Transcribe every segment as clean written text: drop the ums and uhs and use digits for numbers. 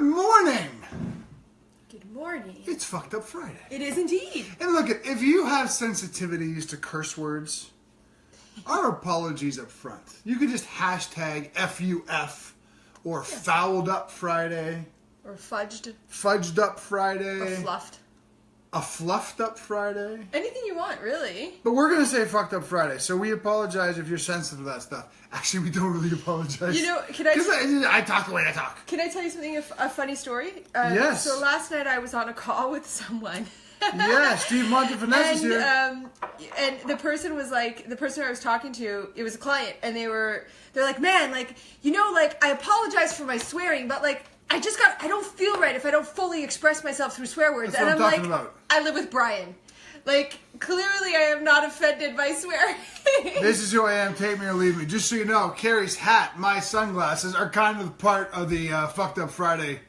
Good morning. Good morning. It's Fucked Up Friday. It is indeed. And look, if you have sensitivities to curse words, our apologies up front. You could just hashtag FUF or Fouled Up Friday. Or fudged. Fudged Up Friday. Or fluffed. A Fluffed Up Friday. Anything you want, really. But we're going to say Fucked Up Friday, so we apologize if you're sensitive to that stuff. Actually, we don't really apologize. You know, can I... Because I talk the way I talk. Can I tell you something, a funny story? Yes. So last night I was on a call with someone. Yeah, Steve Montefinesse is here. And the person was like, the person I was talking to, it was a client, and they're like, man, like, you know, like, I apologize for my swearing, but like, I don't feel right if I don't fully express myself through swear words. That's what and I'm I'm talking like, about. I live with Brian. Like, clearly I am not offended by swearing. This is who I am, take me or leave me. Just so you know, Carrie's hat, my sunglasses are kind of part of the Fucked Up Friday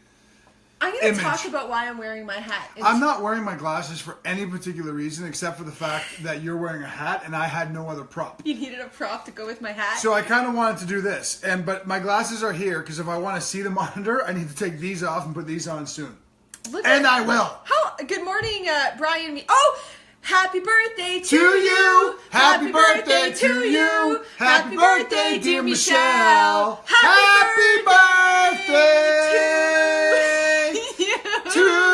I'm going to image. talk about why I'm wearing my hat. I'm not wearing my glasses for any particular reason except for the fact that you're wearing a hat and I had no other prop. You needed a prop to go with my hat? So I kind of wanted to do this, but my glasses are here because if I want to see the monitor, I need to take these off and put these on soon. I will. Good morning, Brian. Oh! Happy birthday to you! Happy birthday to you! Happy birthday, dear Michelle! Happy birthday to you!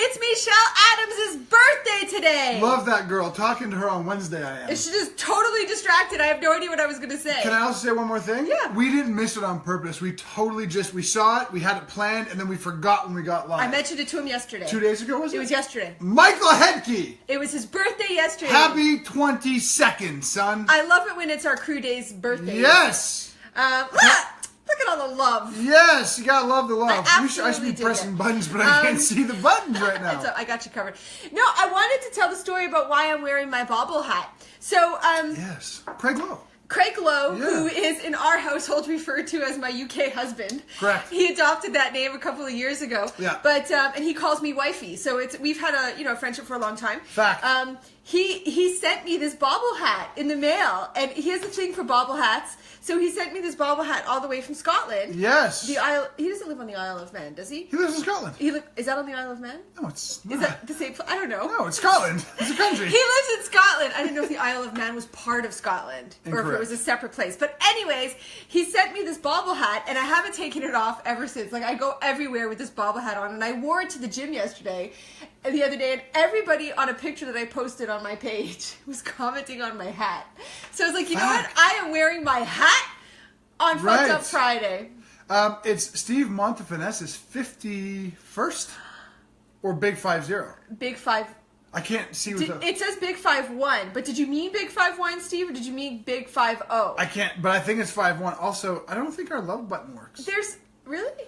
It's Michelle Adams' birthday today! Love that girl. Talking to her on Wednesday I am. She's just totally distracted. I have no idea what I was going to say. Can I also say one more thing? Yeah. We didn't miss it on purpose. We saw it, we had it planned, and then we forgot when we got live. I mentioned it to him yesterday. 2 days ago, was it? It was yesterday. Michael Hedke! It was his birthday yesterday. Happy 22nd, son. I love it when it's our crew day's birthday. Yes! Look at all the love. Yes, you gotta love the love. I should be dig pressing it. buttons, but I can't see the buttons right now. I got you covered. No, I wanted to tell the story about why I'm wearing my bobble hat. So, Yes. Craig Lowe. Craig Lowe, who is in our household referred to as my UK husband. Correct. He adopted that name a couple of years ago. Yeah. But and he calls me wifey. So we've had a friendship for a long time. Fact. He sent me this bobble hat in the mail, and he has a thing for bobble hats. So he sent me this bobble hat all the way from Scotland. Yes. He doesn't live on the Isle of Man, does he? He lives in Scotland. Is that on the Isle of Man? No, it's not. Is that the same place? I don't know. No, it's Scotland. It's a country. He lives in Scotland. I didn't know if the Isle of Man was part of Scotland or if it was a separate place. But anyways, he sent me this bobble hat, and I haven't taken it off ever since. Like, I go everywhere with this bobble hat on, and I wore it to the gym yesterday, the other day, and everybody on a picture that I posted on my page was commenting on my hat. So I was like, you know what? I am wearing my hat on Fucked Up Friday. It's Steve Montefinesse's 51st or Big 50? Big 5. I can't see what It says Big 5-1, but did you mean Big 5-1, Steve, or did you mean Big 5-0? I can't, but I think it's 5-1. Also, I don't think our love button works. Really?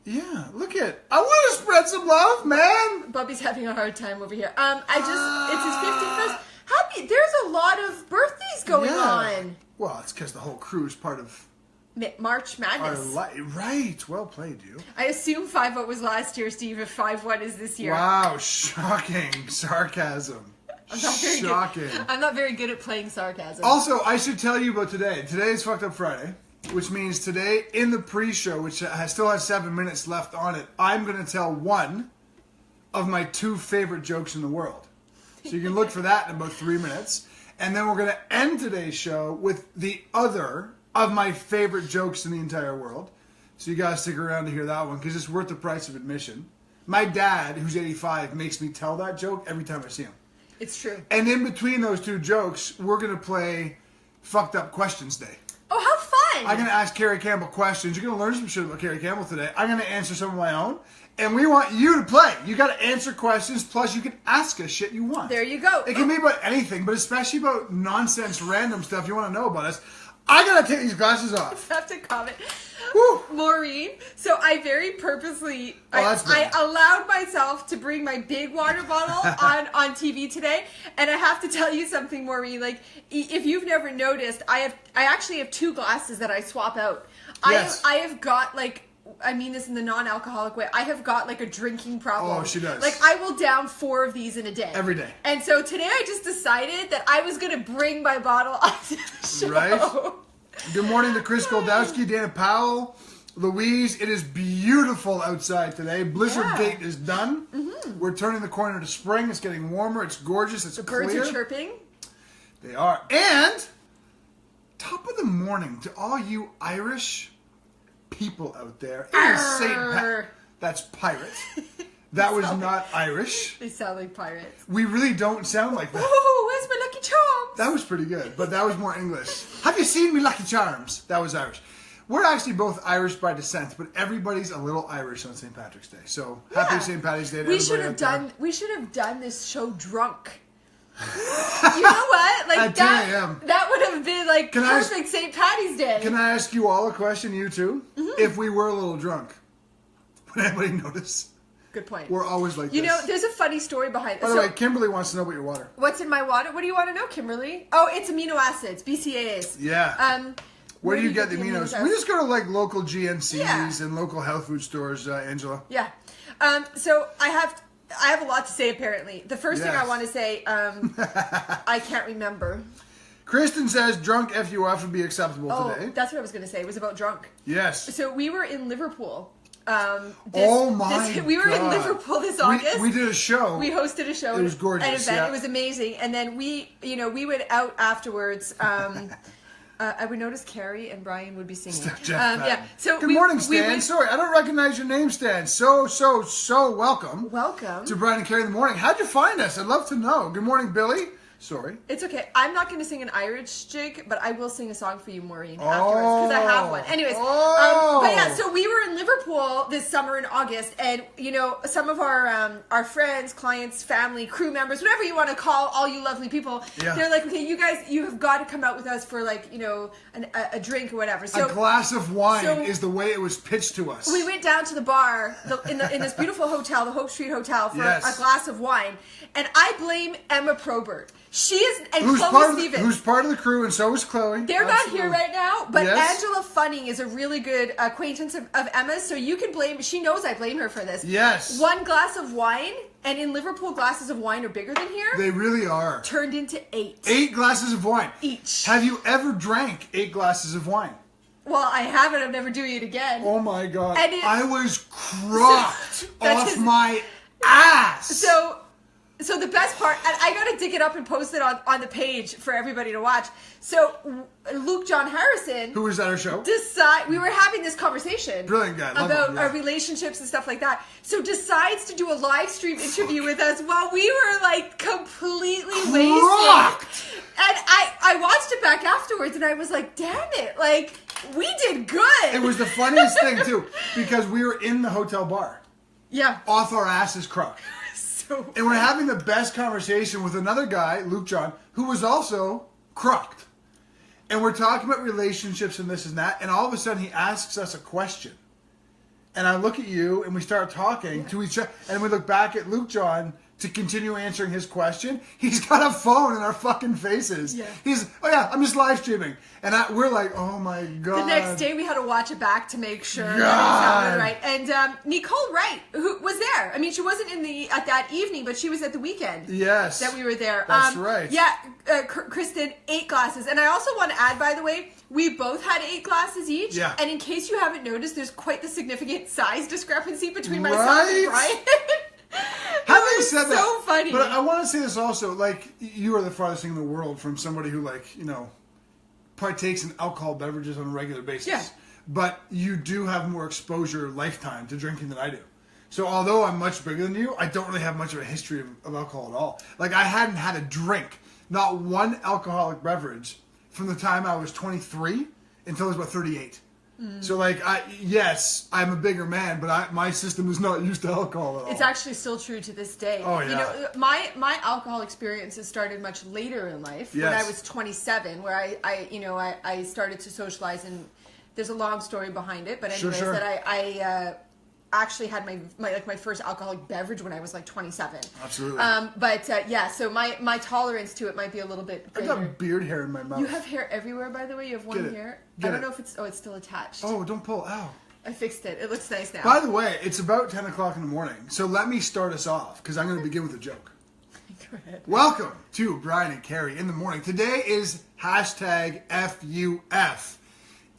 Yeah, look at. I want to spread some love, man. Bubby's having a hard time over here. It's his 51st. There's a lot of birthdays going on. Well, it's because the whole crew is part of March Madness. Right. Well played, you. I assume 5-0 was last year, Steve, if 5-1 is this year. Wow, shocking sarcasm. Shocking. I'm not very good at playing sarcasm. Also, I should tell you about today. Today is Fucked Up Friday, which means today in the pre-show, which still has 7 minutes left on it, I'm going to tell one of my 2 favorite jokes in the world. So you can look for that in about 3 minutes. And then we're going to end today's show with the other of my favorite jokes in the entire world. So you guys stick around to hear that one because it's worth the price of admission. My dad, who's 85, makes me tell that joke every time I see him. It's true. And in between those 2 jokes, we're going to play Fucked Up Questions Day. Oh, how fun! I'm going to ask Carrie Campbell questions. You're going to learn some shit about Carrie Campbell today. I'm going to answer some of my own. And we want you to play. You got to answer questions, plus you can ask us shit you want. There you go. It can be about anything, but especially about nonsense, random stuff you want to know about us. I got to take these glasses off. I have to comment. Woo. Maureen, so I very purposely, that's I allowed myself to bring my big water bottle on TV today, and I have to tell you something, Maureen. Like, if you've never noticed, I actually have 2 glasses that I swap out. Yes. I have got, like, I mean this in the non-alcoholic way, I have got like a drinking problem. Oh, she does. Like, I will down 4 of these in a day. Every day. And so today I just decided that I was going to bring my bottle onto the show. Right? Good morning to Chris Goldowski, Dana Powell, Louise. It is beautiful outside today. Blizzard Gate is done. Mm-hmm. We're turning the corner to spring. It's getting warmer. It's gorgeous. It's clear. The birds are chirping. They are. And top of the morning to all you Irish people out there. It is St. Pat. That's pirate. That was not Irish. They sound like pirates. We really don't sound like that. Oh, where's my Lucky Charms? That was pretty good, but that was more English. Have you seen me Lucky Charms? That was Irish. We're actually both Irish by descent, but everybody's a little Irish on St. Patrick's Day. So happy St. Patty's Day to everybody. We should have done this show drunk. You know what? Like at 10 a.m. That would have been like perfect St. Patty's Day. Can I ask you all a question, you two? Mm-hmm. If we were a little drunk, would anybody notice? Good point. We're always like you this. know, there's a funny story behind it. By the way, Kimberly wants to know about your water. What's in my water? What do you want to know, Kimberly? Oh, it's amino acids, BCAAs. Yeah. Where do you get the aminos? We just go to like local GNCs and local health food stores, Angela. Yeah. So I have a lot to say, apparently. The first thing I want to say, I can't remember. Kristen says drunk FUF would be acceptable today. That's what I was going to say. It was about drunk. Yes. So we were in Liverpool. We were in Liverpool this August. We did a show. We hosted a show. It was gorgeous. An event. It was amazing. And then we went out afterwards. I would notice Carrie and Brian would be singing. So good morning, Stan. Sorry, I don't recognize your name, Stan. So welcome. Welcome to Brian and Carrie in the morning. How'd you find us? I'd love to know. Good morning, Billy. Sorry. It's okay. I'm not going to sing an Irish jig, but I will sing a song for you, Maureen, afterwards, because I have one. Anyways, but yeah, so we were in Liverpool this summer in August, and, you know, some of our friends, clients, family, crew members, whatever you want to call all you lovely people, they're like, okay, you guys, you have got to come out with us for, like, you know, a drink or whatever. So a glass of wine is the way it was pitched to us. We went down to the bar in this beautiful hotel, the Hope Street Hotel, for a glass of wine, and I blame Emma Probert. She is, and Chloe Stevens. Who's part of the crew, and so is Chloe. They're not here right now, but Angela Funning is a really good acquaintance of Emma's, so you can blame, she knows I blame her for this. Yes. One glass of wine, and in Liverpool, glasses of wine are bigger than here. They really are. Turned into 8. 8 glasses of wine. Each. Have you ever drank 8 glasses of wine? Well, I haven't. I'm never doing it again. Oh my God. I was crocked off my ass. So the best part, and I gotta dig it up and post it on the page for everybody to watch. So Luke John Harrison, who was at our show, we were having this conversation, brilliant guy, about our relationships and stuff like that. So decides to do a live stream interview with us while we were like completely wasted. And I watched it back afterwards, and I was like, damn it, like we did good. It was the funniest thing too, because we were in the hotel bar, off our asses crocked. And we're having the best conversation with another guy, Luke John, who was also crocked. And we're talking about relationships and this and that, and all of a sudden he asks us a question. And I look at you, and we start talking to each other, and we look back at Luke John to continue answering his question. He's got a phone in our fucking faces. Yeah. He's, I'm just live streaming. And we're like, oh my God. The next day we had to watch it back to make sure that it sounded right. And Nicole Wright, who was there. I mean, she wasn't at that evening, but she was at the weekend. Yes. That we were there. That's right. Yeah, Kristen, 8 glasses. And I also want to add, by the way, we both had 8 glasses each. Yeah. And in case you haven't noticed, there's quite the significant size discrepancy between myself and Brian. Having said that, so funny. But I want to say this also, like, you are the farthest thing in the world from somebody who, like, you know, partakes in alcohol beverages on a regular basis. Yeah. But you do have more exposure lifetime to drinking than I do. So although I'm much bigger than you, I don't really have much of a history of alcohol at all. Like, I hadn't had a drink, not one alcoholic beverage, from the time I was 23 until I was about 38. So, like, yes, I'm a bigger man, but my system is not used to alcohol at all. It's actually still true to this day. Oh, yeah. You know, my alcohol experiences started much later in life, when I was 27, where I started to socialize, and there's a long story behind it, but anyways, that I actually had my first alcoholic beverage when I was like 27. Absolutely. So my tolerance to it might be a little bit greater. I've got beard hair in my mouth. You have hair everywhere, by the way. You have one hair. I don't know if it's still attached. Oh, don't pull. Ow. I fixed it. It looks nice now. By the way, it's about 10 o'clock in the morning, so let me start us off, because I'm going to begin with a joke. Go ahead. Welcome to Brian and Carrie in the morning. Today is #FUF.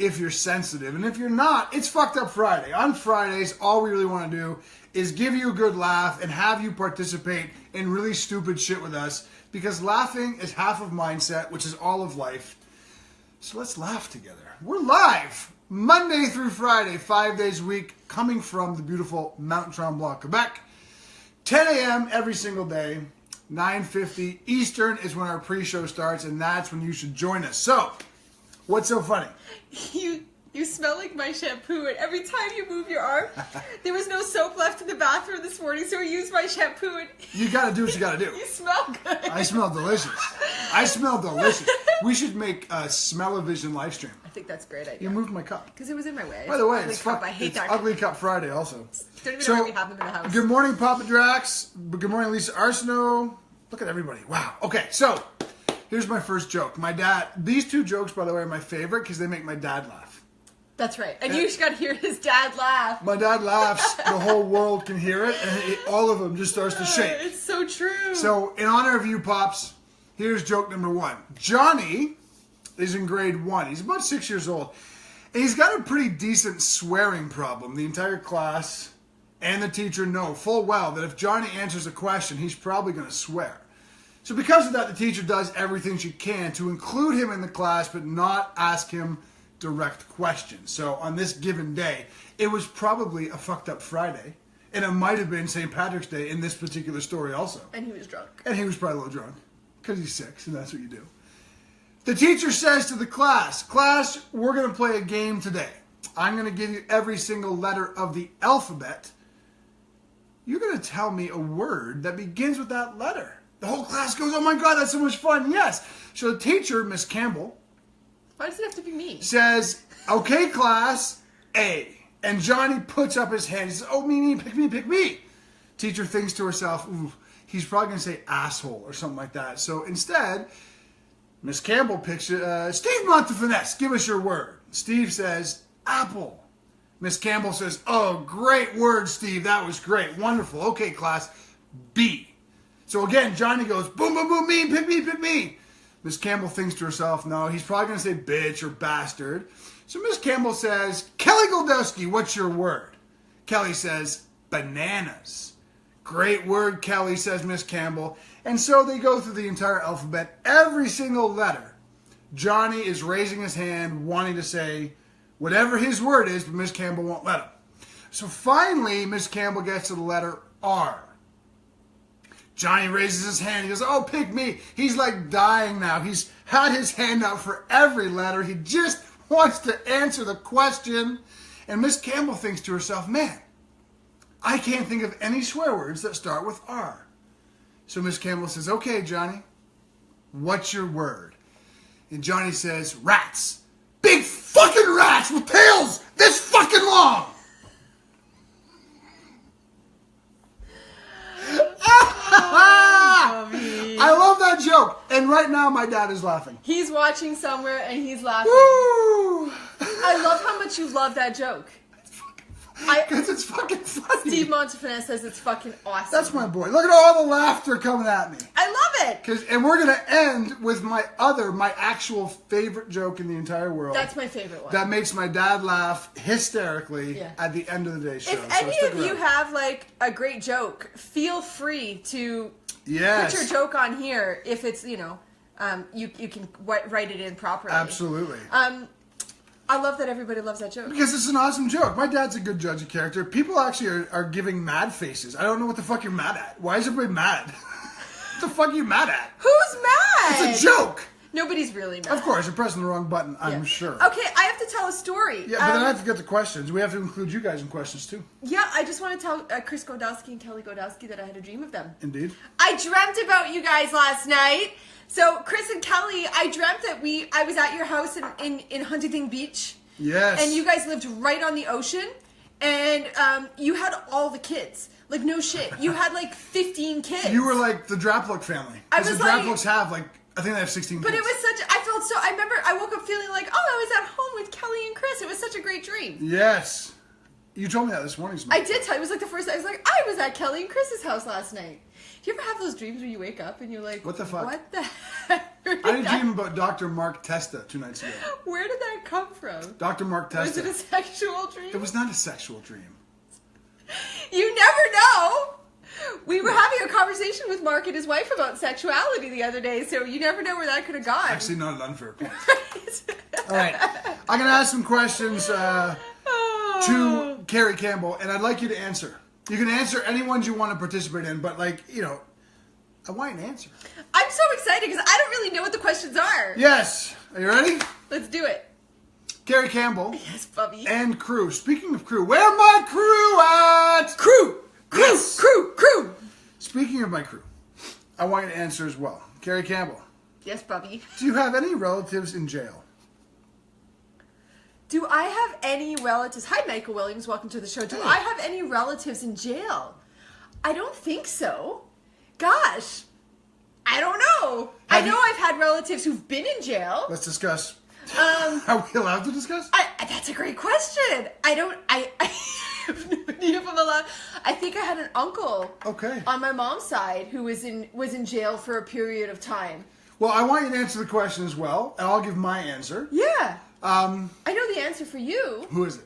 if you're sensitive. And if you're not, it's Fucked Up Friday. On Fridays, all we really want to do is give you a good laugh and have you participate in really stupid shit with us, because laughing is half of mindset, which is all of life. So let's laugh together. We're live Monday through Friday, 5 days a week, coming from the beautiful Mount Tremblant, Quebec. 10 a.m. every single day. 9:50 Eastern is when our pre-show starts, and that's when you should join us. So, what's so funny? You smell like my shampoo, and every time you move your arm, there was no soap left in the bathroom this morning, so I used my shampoo. And you gotta do what you gotta do. You smell good. I smell delicious. I smell delicious. We should make a Smell-O-Vision live stream. I think that's a great idea. You moved my cup. Because it was in my way. By the way, I hate that. Ugly Cup Friday also. Don't even know why we have them in the house. Good morning, Papa Drax. Good morning, Lisa Arsenault. Look at everybody. Wow. Okay, so here's my first joke. My dad, these two jokes, by the way, are my favorite because they make my dad laugh. That's right. And you just got to hear his dad laugh. My dad laughs, the whole world can hear it, and all of them just starts to shake. It's so true. So, in honor of you, Pops, here's joke number one. Johnny is in grade 1. He's about 6 years old. And he's got a pretty decent swearing problem. The entire class and the teacher know full well that if Johnny answers a question, he's probably going to swear. So because of that, the teacher does everything she can to include him in the class, but not ask him direct questions. So on this given day, it was probably a fucked up Friday, and it might have been St. Patrick's Day in this particular story also. And he was drunk. And he was probably a little drunk, because he's 6, and that's what you do. The teacher says to the class, we're going to play a game today. I'm going to give you every single letter of the alphabet. You're going to tell me a word that begins with that letter. The whole class goes, oh my God, that's so much fun. Yes. So the teacher, Miss Campbell, why does it have to be me? says, okay, class, A. And Johnny puts up his hand. He says, oh, me, pick me. Teacher thinks to herself, ooh, he's probably going to say asshole or something like that. So instead, Miss Campbell picks Steve Montefinesse, give us your word. Steve says, apple. Miss Campbell says, oh, great word, Steve. That was great. Wonderful. Okay, class, B. So again, Johnny goes, boom, boom, boom, me, pick me. Miss Campbell thinks to herself, no, he's probably going to say bitch or bastard. So Miss Campbell says, Kelly Goldowski, what's your word? Kelly says, bananas. Great word, Kelly, says Miss Campbell. And so they go through the entire alphabet, every single letter. Johnny is raising his hand, wanting to say whatever his word is, but Miss Campbell won't let him. So finally, Miss Campbell gets to the letter R. Johnny raises his hand. He goes, oh, pick me. He's like dying now. He's had his hand out for every letter. He just wants to answer the question. And Miss Campbell thinks to herself, man, I can't think of any swear words that start with R. So Miss Campbell says, okay, Johnny, what's your word? And Johnny says, rats. Big fucking rats with tails this fucking long. I love that joke. And right now my dad is laughing. He's watching somewhere and he's laughing. Woo! I love how much you love that joke. Because it's fucking funny. Steve Montefinesse says it's fucking awesome. That's my boy. Look at all the laughter coming at me. I love it. And we're going to end with my actual favorite joke in the entire world. That's my favorite one. That makes my dad laugh hysterically at the end of the day's show. If any of you have like a great joke, feel free to put your joke on here. If it's, you can write it in properly. Absolutely. I love that everybody loves that joke. Because it's an awesome joke. My dad's a good judge of character. People actually are giving mad faces. I don't know what the fuck you're mad at. Why is everybody mad? What the fuck are you mad at? Who's mad? It's a joke. Nobody's really mad. Of course, you're pressing the wrong button, I'm sure. Okay, I have to tell a story. Yeah, but then I have to get the questions. We have to include you guys in questions, too. Yeah, I just want to tell Chris Godowski and Kelly Godowski that I had a dream of them. Indeed. I dreamt about you guys last night. So, Chris and Kelly, I dreamt that I was at your house in Huntington Beach. Yes. And you guys lived right on the ocean. And you had all the kids. Like, no shit. You had, like, 15 kids. You were like the Draplook family. Because the Draplooks have, like, I think they have 16 kids. But it was I remember I woke up feeling like, oh, I was at home with Kelly and Chris. It was such a great dream. Yes. You told me that this morning. I did tell you. It was like the first time. I was like, I was at Kelly and Chris's house last night. Do you ever have those dreams where you wake up and you're like, what the fuck? What the hell? I had a dream about Dr. Mark Testa 2 nights ago. Where did that come from? Dr. Mark Testa. Was it a sexual dream? It was not a sexual dream. You never know. We were having a conversation with Mark and his wife about sexuality the other day, so you never know where that could have gone. Actually, not an unfair point. All right. I'm going to ask some questions to Carrie Campbell, and I'd like you to answer. You can answer any ones you want to participate in, but, like, you know, I want an answer. I'm so excited because I don't really know what the questions are. Yes. Are you ready? Let's do it. Carrie Campbell. Yes, Bubby. And crew. Speaking of crew, where my crew at? Crew! Crew! Yes. Crew! Speaking of my crew, I want you to answer as well. Carrie Campbell. Yes, Bubby. Do you have any relatives in jail? Do I have any relatives? Hi, Michael Williams. Welcome to the show. Do I have any relatives in jail? I don't think so. Gosh. I don't know. I know I've had relatives who've been in jail. Let's discuss. Are we allowed to discuss? That's a great question. I have no idea if I'm allowed. I think I had an uncle. Okay. On my mom's side who was in jail for a period of time. Well, I want you to answer the question as well, and I'll give my answer. Yeah. I know the answer for you. Who is it?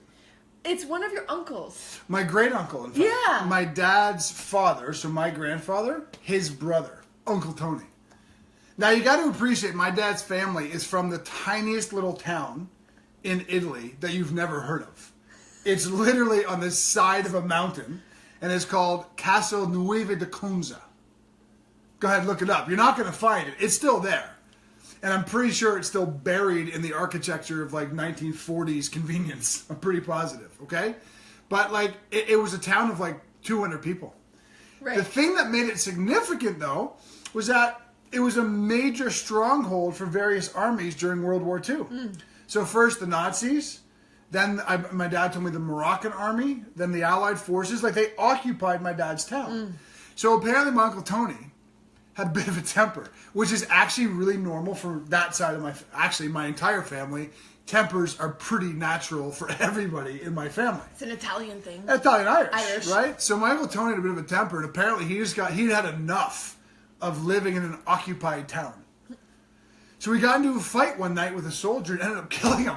It's one of your uncles. My great uncle, in fact. Yeah. My dad's father, so my grandfather, his brother, Uncle Tony. Now, you got to appreciate my dad's family is from the tiniest little town in Italy that you've never heard of. It's literally on the side of a mountain, and it's called Castel Nuove de Conza. Go ahead, look it up. You're not going to find it. It's still there. And I'm pretty sure it's still buried in the architecture of, like, 1940s convenience. I'm pretty positive, okay? But, like, it was a town of, like, 200 people. Right. The thing that made it significant, though, was that it was a major stronghold for various armies during World War II. So first the Nazis, then my dad told me the Moroccan army, then the Allied forces. Like, they occupied my dad's town. So apparently my Uncle Tony had a bit of a temper, which is actually really normal for that side of my entire family. Tempers are pretty natural for everybody in my family. It's an Italian thing. Italian-Irish, right? So my Uncle Tony had a bit of a temper, and apparently he'd had enough of living in an occupied town. So we got into a fight one night with a soldier and ended up killing him.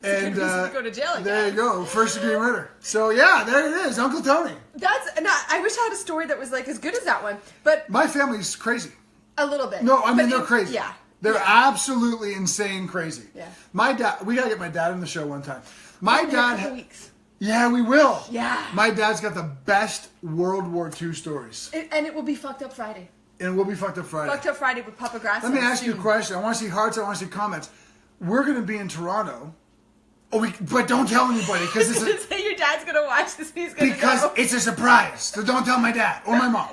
And to go to jail again. There you go, first-degree murder. So yeah, there it is, Uncle Tony. I wish I had a story that was like as good as that one, but My family's crazy. a little bit. No, I mean they're crazy. Yeah. They're absolutely insane crazy. Yeah. My dad, we gotta get my dad on the show one time. My In a dad, couple weeks. Yeah, we will. Yeah. My dad's got the best World War II stories. And it will be Fucked Up Friday. And it will be Fucked Up Friday. Fucked Up Friday with Papa Grasso. Let me ask you a question. I want to see hearts. I want to see comments. We're going to be in Toronto. But don't tell anybody because it's a, say your dad's going to watch this and he's going to because it's a surprise. So don't tell my dad or my mom.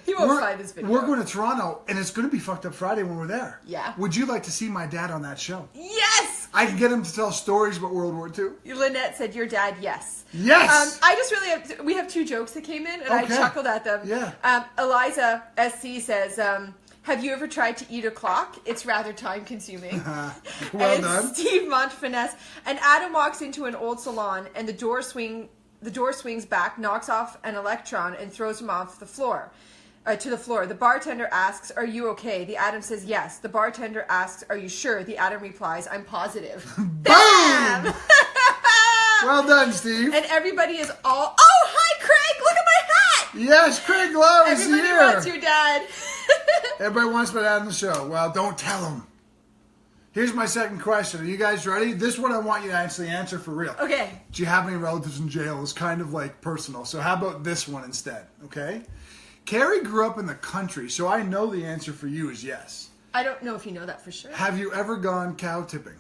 He won't find this video. We're going to Toronto, and it's going to be Fucked Up Friday when we're there. Yeah. Would you like to see my dad on that show? Yes! I can get him to tell stories about World War II. Lynette said, your dad, yes. Yes! I just really we have two jokes that came in, and I chuckled at them. Yeah. Eliza SC says, have you ever tried to eat a clock? It's rather time-consuming. Well and done. Steve Montfinesse. And Adam walks into an old salon, and the door swings back, knocks off an electron, and throws him off the floor. To the floor. The bartender asks, are you okay? The Adam says yes. The bartender asks, are you sure? The Adam replies, I'm positive. Boom! Well done, Steve. And everybody is all, oh, hi, Craig! Look at my hat! Yes, Craig Lowe is Everybody here. wants your dad. Everybody wants my dad on the show. Well, don't tell him. Here's my second question. Are you guys ready? This one I want you to actually answer for real. Okay. Do you have any relatives in jail? It's kind of like personal. So how about this one instead, okay? Carrie grew up in the country, so I know the answer for you is yes. I don't know if you know that for sure. Have you ever gone cow tipping?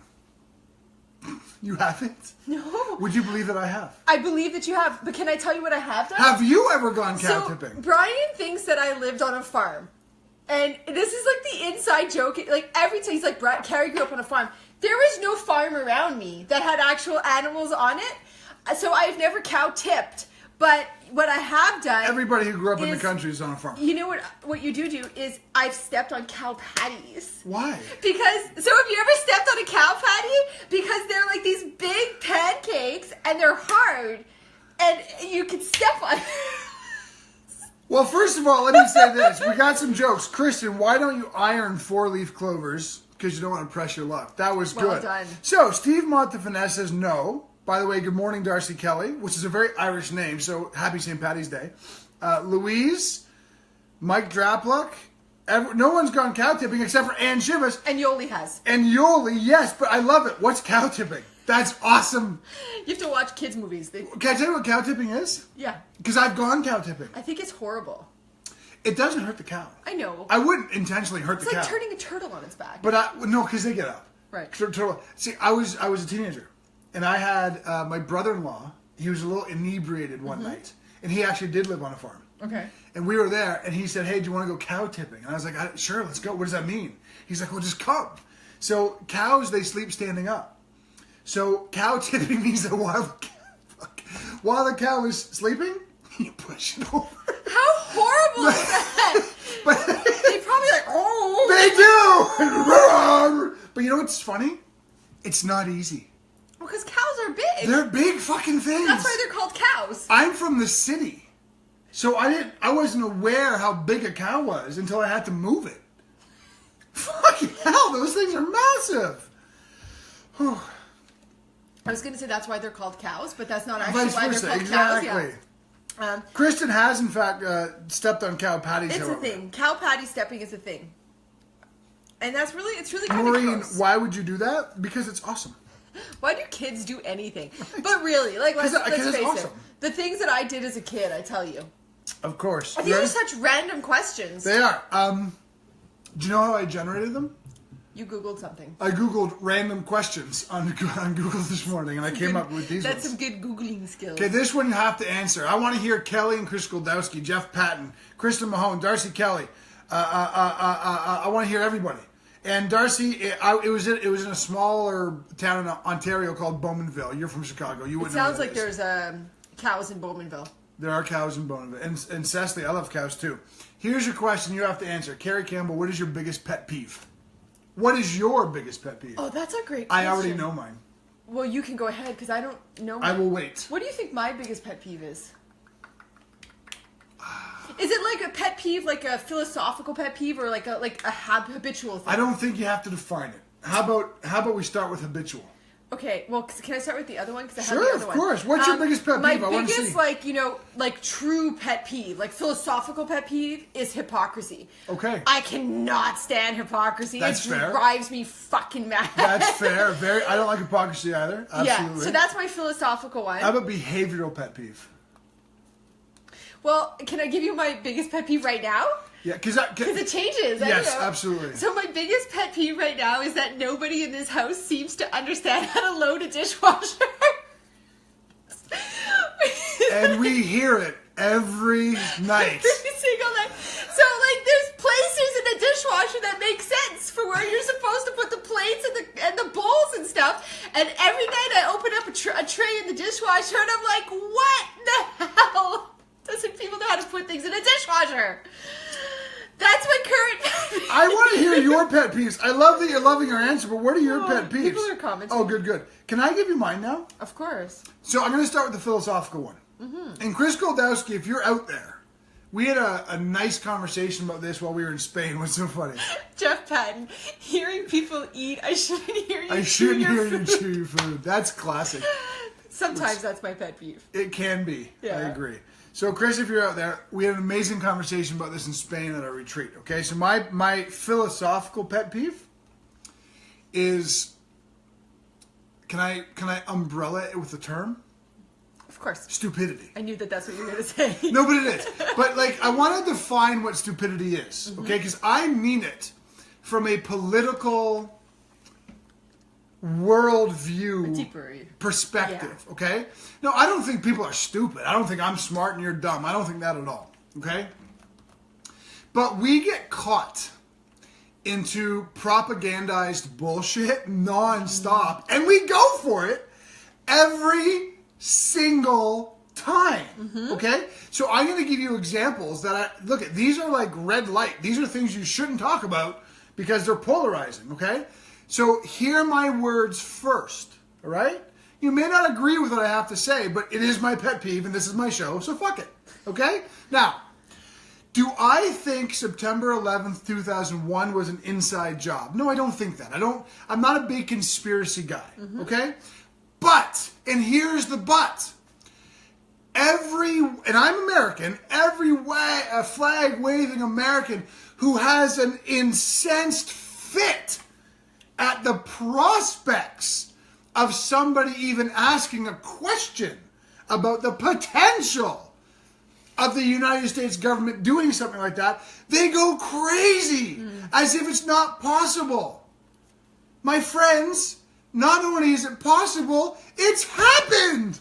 You haven't? No. Would you believe that I have? I believe that you have, but can I tell you what I have done? Have you ever gone cow tipping? Brian thinks that I lived on a farm. And this is like the inside joke. Like every time he's like, Carrie grew up on a farm. There was no farm around me that had actual animals on it. So I've never cow tipped. But what I have done... Everybody who grew up in the country is on a farm. You know what you do is I've stepped on cow patties. Why? Because, so have you ever stepped on a cow patty? Because they're like these big pancakes and they're hard. And you can step on Well, first of all, let me say this. We got some jokes. Kristen, why don't you iron 4-leaf clovers? Because you don't want to press your luck. That was Well good. done. So, Steve Montefinesse says no. By the way, good morning, Darcy Kelly, which is a very Irish name, so happy St. Paddy's Day. Louise, Mike Drapluck. No one's gone cow tipping except for Ann Shivas. And Yoli has. And Yoli, yes, but I love it. What's cow tipping? That's awesome. You have to watch kids' movies. Can I tell you what cow tipping is? Yeah. Because I've gone cow tipping. I think it's horrible. It doesn't hurt the cow. I know. I wouldn't intentionally hurt the cow. It's like turning a turtle on its back. But no, because they get up. Right. See, I was a teenager, and I had my brother-in-law. He was a little inebriated one night, and he actually did live on a farm. Okay. And we were there, and he said, "Hey, do you want to go cow tipping?" And I was like, "Sure, let's go." What does that mean? He's like, "Well, just come." So cows, they sleep standing up. So cow tipping means that while the cow is sleeping, you push it over. How horrible is that? But They probably like, oh. they do. But you know what's funny? It's not easy. Well, because cows are big. They're big fucking things. That's why they're called cows. I'm from the city, so I wasn't aware how big a cow was until I had to move it. Fucking hell, those things are massive. Whew. I was going to say that's why they're called cows, but that's not actually Vice why versa, they're called exactly. cows. Yeah. Kristen has, in fact, stepped on cow patties. It's however. a thing. Cow patty stepping is a thing. And it's really kind of Maureen, gross. why would you do that? Because it's awesome. Why do kids do anything? But really, like, let's face it's it. awesome. The things that I did as a kid, I tell you. Of course. These are such random questions. They are. Do you know how I generated them? You Googled something. I Googled random questions on Google this morning, and I came up with these That's ones. some good Googling skills. Okay, this one you have to answer. I want to hear Kelly and Chris Goldowski, Jeff Patton, Kristen Mahone, Darcy Kelly. I want to hear everybody. And Darcy, it was in a smaller town in Ontario called Bowmanville. You're from Chicago. You It wouldn't know sounds where like that is. there's cows in Bowmanville. There are cows in Bowmanville. And Cecily, I love cows too. Here's your question you have to answer. Carrie Campbell, what is your biggest pet peeve? What is your biggest pet peeve? Oh, that's a great question. I already know mine. Well, you can go ahead because I don't know. I will wait. What do you think my biggest pet peeve is? Is it like a pet peeve, like a philosophical pet peeve, or like a habitual thing? I don't think you have to define it. How about we start with habitual? Okay, well, can I start with the other one? Because I Sure, have the other of course. one. What's your biggest pet peeve? My I wanna biggest, see. true pet peeve, like philosophical pet peeve, is hypocrisy. Okay. I cannot stand hypocrisy. That's it fair. drives me fucking mad. That's fair. I don't like hypocrisy either. Absolutely. Yeah, so that's my philosophical one. How about behavioral pet peeve? Well, can I give you my biggest pet peeve right now? Yeah, because It changes. Yes, I know. absolutely. So my biggest pet peeve right now is that nobody in this house seems to understand how to load a dishwasher. And we hear it every night. Every single night. So, there's places in the dishwasher that make sense for where you're supposed to put the plates and the bowls and stuff. And every night I open up a tray in the dishwasher and I'm like, what the hell? Doesn't people know how to put things in a dishwasher? That's my current pet peeve. I want to hear your pet peeves. I love that you're loving our answer, but what are your pet peeves? People are commenting. Oh, good. Can I give you mine now? Of course. So I'm going to start with the philosophical one. Mm-hmm. And Chris Goldowski, if you're out there, we had a nice conversation about this while we were in Spain. What's so funny? Jeff Patton, hearing people eat, I shouldn't hear you I chew shouldn't your hear you food. chew your food. That's classic. Sometimes that's my pet peeve. It can be. Yeah. I agree. So, Chris, if you're out there, we had an amazing conversation about this in Spain at our retreat. Okay, so my philosophical pet peeve is, can I umbrella it with a term? Of course. Stupidity. I knew that's what you were going to say. No, but it is. But I want to define what stupidity is. Okay, because I mean it from a political worldview Deeper. perspective, okay? No, I don't think people are stupid. I don't think I'm smart and you're dumb. I don't think that at all, okay? But we get caught into propagandized bullshit nonstop, and we go for it every single time, okay? So I'm going to give you examples that look at. These are like red light. These are things you shouldn't talk about because they're polarizing, okay? So hear my words first, all right? You may not agree with what I have to say, but it is my pet peeve, and this is my show, so fuck it, okay? Now, Do I think September 11th, 2001 was an inside job? No, I don't think that. I'm not a big conspiracy guy, okay? But, and here's the but. And I'm American, every flag-waving American who has an incensed fit at the prospects of somebody even asking a question about the potential of the United States government doing something like that, they go crazy as if it's not possible. My friends, not only is it possible, it's happened.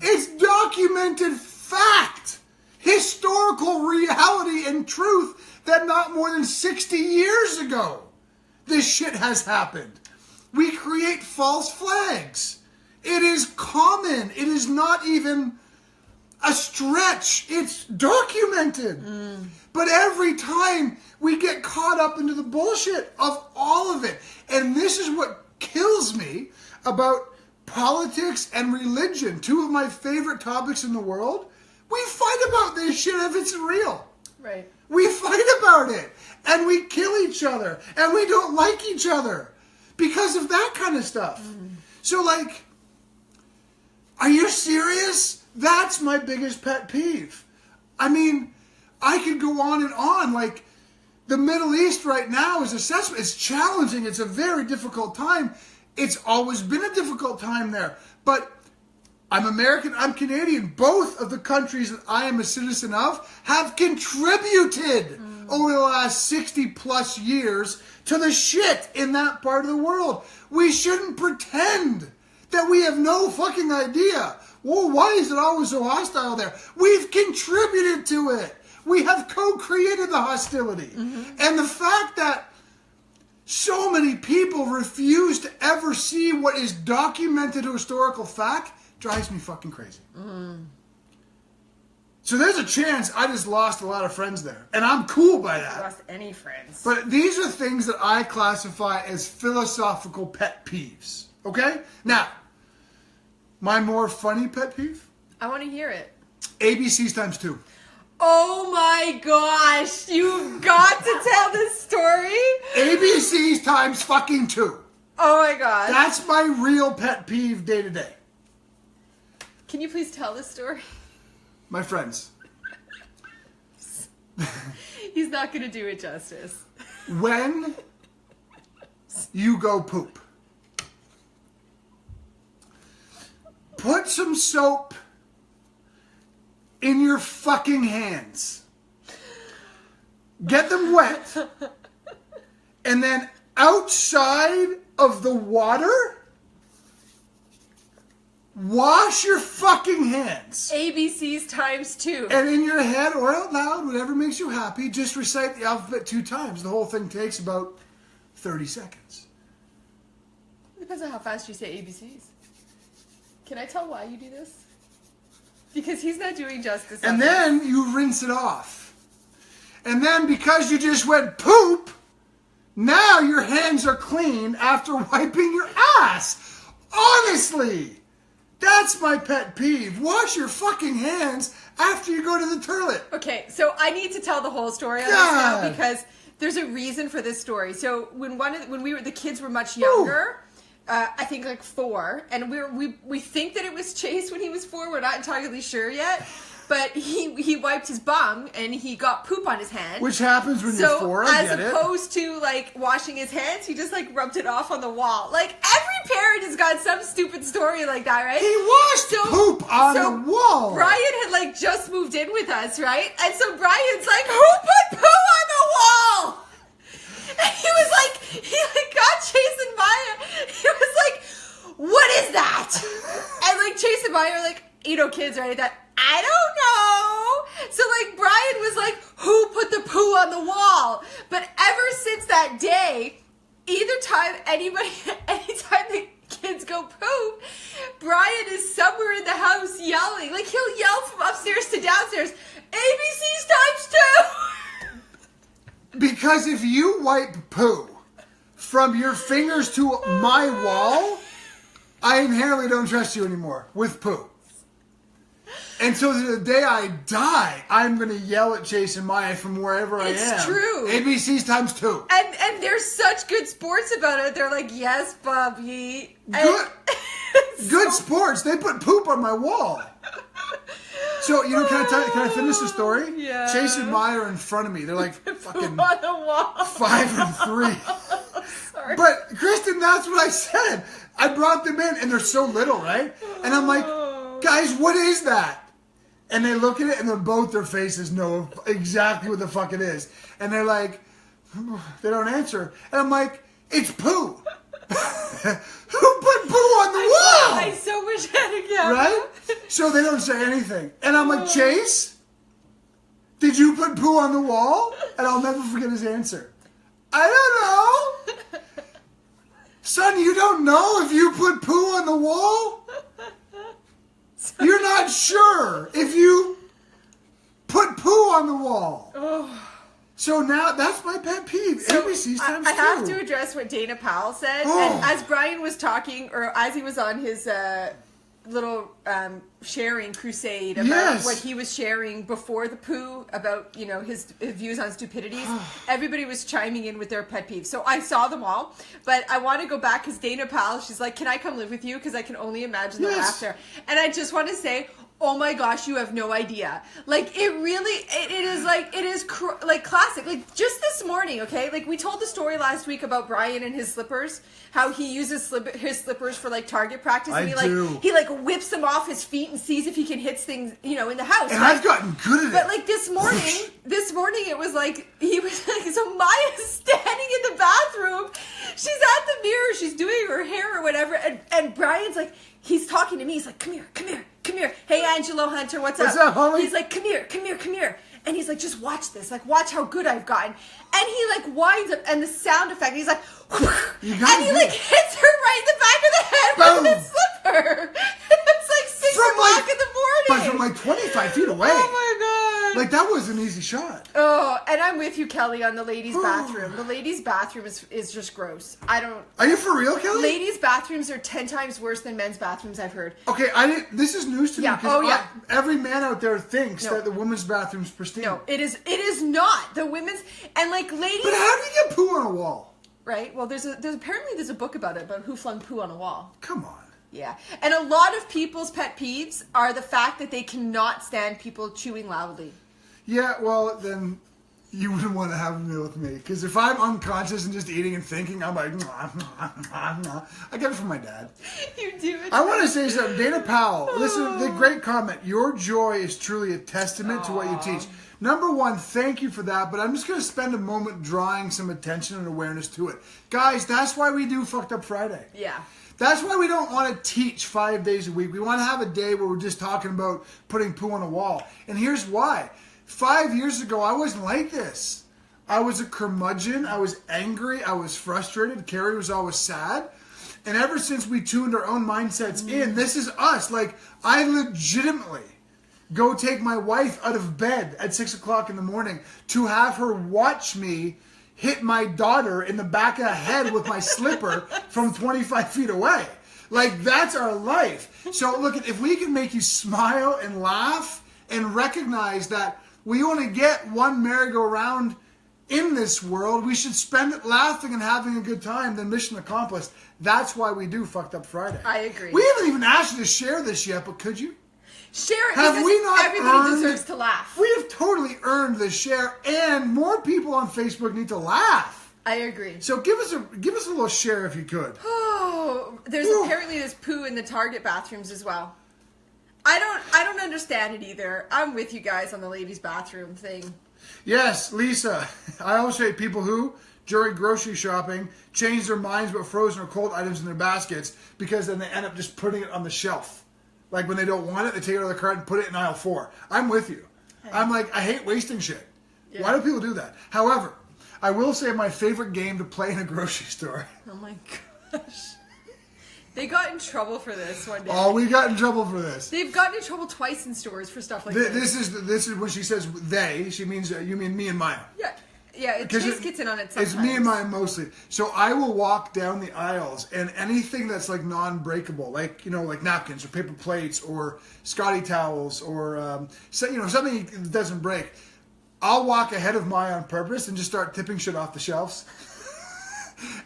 It's documented fact, historical reality and truth that not more than 60 years ago, this shit has happened. We create false flags. It is common. It is not even a stretch. It's documented. But every time we get caught up into the bullshit of all of it. And this is what kills me about politics and religion, two of my favorite topics in the world. We fight about this shit if it's real. Right. We fight about it. And we kill each other. And we don't like each other because of that kind of stuff. So, like, are you serious? That's my biggest pet peeve. I mean, I could go on and on. Like, the Middle East right now is assessment. It's challenging. It's a very difficult time. It's always been a difficult time there. But I'm American, I'm Canadian. Both of the countries that I am a citizen of have contributed over the last 60 plus years to the shit in that part of the world. We shouldn't pretend that we have no fucking idea. Well, why is it always so hostile there? We've contributed to it. We have co-created the hostility. And the fact that so many people refuse to ever see what is documented historical fact drives me fucking crazy. So there's a chance I just lost a lot of friends there. And I'm cool by that. Lost any friends. But these are things that I classify as philosophical pet peeves. Okay? Now, my more funny pet peeve? I want to hear it. ABCs times 2. Oh my gosh, you've got to tell this story. ABCs times fucking 2. Oh my gosh. That's my real pet peeve day to day. Can you please tell this story? My friends. He's not going to do it justice. When you go poop, put some soap in your fucking hands. Get them wet. And then outside of the water, wash your fucking hands. ABCs times 2. And in your head or out loud, whatever makes you happy, just recite the alphabet 2 times. The whole thing takes about 30 seconds. Depends on how fast you say ABCs. Can I tell why you do this? Because he's not doing justice. And then you rinse it off. And then because you just went poop, now your hands are clean after wiping your ass. Honestly, that's my pet peeve. Wash your fucking hands after you go to the toilet. Okay, so I need to tell the whole story on this now because there's a reason for this story. So when the kids were much younger. I think like 4, and we think that it was Chase when he was 4. We're not entirely sure yet, but he wiped his bum and he got poop on his hand, which happens when you're 4. I get it. As opposed to like washing his hands, he just like rubbed it off on the wall. Like every parent has got some stupid story like that, right? He washed poop on the wall. Brian had like just moved in with us, right? And so Brian's like, "Who put poo on the wall?" And he was like, got Chase and Maya. He was like, "What is that?" And like Chase and Maya are like, kids, right? I don't know. So like Brian was like, "Who put the poo on the wall?" But ever since that day, anytime the kids go poop, Brian is somewhere in the house yelling. Like he'll yell from upstairs to downstairs, "ABCs times 2." Because if you wipe poo from your fingers to my wall, I inherently don't trust you anymore with poo. And so the day I die, I'm going to yell at Chase and Maya from wherever I am. It's true. ABC's times 2. And they're such good sports about it. They're like, yes, Bobby. Good sports. They put poop on my wall. So, can I finish the story? Yeah. Chase and Maya are in front of me. They're like fucking on the wall. 5 and 3. Sorry. But, Kristen, that's what I said. I brought them in, and they're so little, right? And I'm like, guys, what is that? And they look at it, and their faces know exactly what the fuck it is. And they're like, they don't answer. And I'm like, it's poo. Who put poo on the wall? I so wish I had a camera. Right? So they don't say anything. And I'm like, Chase, did you put poo on the wall? And I'll never forget his answer. I don't know. Son, you don't know if you put poo on the wall? You're not sure if you put poo on the wall. So now that's my pet peeve. ABC's times 2. I have to address what Dana Powell said. And as Brian was talking, or as he was on his little sharing crusade about what he was sharing before the poo, about his views on stupidities, everybody was chiming in with their pet peeves. So I saw them all, but I want to go back because Dana Powell, she's like, can I come live with you? Because I can only imagine the laughter. And I just want to say, oh my gosh, you have no idea. Like, it really, it is classic. Like, just this morning, okay? Like, we told the story last week about Brian and his slippers, how he uses his slippers for, like, target practice. And he whips them off his feet and sees if he can hit things, in the house. And I've gotten good at it. But, like, this morning, it was like, he was like, so Maya's standing in the bathroom. She's at the mirror. She's doing her hair or whatever. And Brian's like, he's talking to me. He's like, come here, come here. Come here. Hey, Angelo Hunter, what's up? What's up, homie? He's like, come here, come here, come here. And he's like, just watch this. Like, watch how good I've gotten. And he, like, winds up, and the sound effect, he's like, and he, like, hits her right in the back of the head with his slipper. It's like 6 o'clock in the morning. But from, like, 25 feet away. Oh, my God. Like, that was an easy shot. Oh, and I'm with you, Kelly, on the ladies' bathroom. The ladies' bathroom is just gross. Are you for real, Kelly? Ladies' bathrooms are 10 times worse than men's bathrooms, I've heard. Okay, this is news to me. Every man out there thinks that the women's bathroom's pristine. No, it is not. The women's, and like ladies. But how do you get poo on a wall? Right? Well, there's apparently a book about it, about who flung poo on a wall. Come on. Yeah. And a lot of people's pet peeves are the fact that they cannot stand people chewing loudly. Yeah, well, then you wouldn't want to have a meal with me. Because if I'm unconscious and just eating and thinking, I'm like, I get it from my dad. You do it. I want to say something. Dana Powell, listen, the great comment. Your joy is truly a testament to what you teach. Number one, thank you for that, but I'm just going to spend a moment drawing some attention and awareness to it. Guys, that's why we do Fucked Up Friday. Yeah. That's why we don't want to teach 5 days a week. We want to have a day where we're just talking about putting poo on a wall. And here's why. 5 years ago, I wasn't like this. I was a curmudgeon. I was angry. I was frustrated. Carrie was always sad. And ever since we tuned our own mindsets in, this is us. Like, I legitimately go take my wife out of bed at 6 o'clock in the morning to have her watch me hit my daughter in the back of the head with my slipper from 25 feet away. Like, that's our life. So, look, if we can make you smile and laugh and recognize that we only get one merry-go-round in this world, we should spend it laughing and having a good time, then mission accomplished. That's why we do Fucked Up Friday. I agree. We haven't even asked you to share this yet, but could you? Share it. Have we not everybody deserves to laugh. We have totally earned the share, and more people on Facebook need to laugh. I agree. So give us a little share if you could. Oh, apparently there's poo in the Target bathrooms as well. I don't understand it either. I'm with you guys on the ladies' bathroom thing. Yes, Lisa. I always say people who, during grocery shopping, change their minds about frozen or cold items in their baskets because then they end up just putting it on the shelf. Like when they don't want it, they take it out of the cart and put it in aisle 4. I'm with you. I'm like, I hate wasting shit. Yeah. Why do people do that? However, I will say my favorite game to play in a grocery store. Oh my gosh. They got in trouble for this one day. Oh, we got in trouble for this. They've gotten in trouble twice in stores for stuff like this. This is when she says they. She means you mean me and Maya. Yeah, Yeah, Chase gets in on it sometimes. It's me and mine mostly. So I will walk down the aisles, and anything that's like non-breakable, like like napkins or paper plates or Scotty towels or something that doesn't break, I'll walk ahead of Maya on purpose and just start tipping shit off the shelves.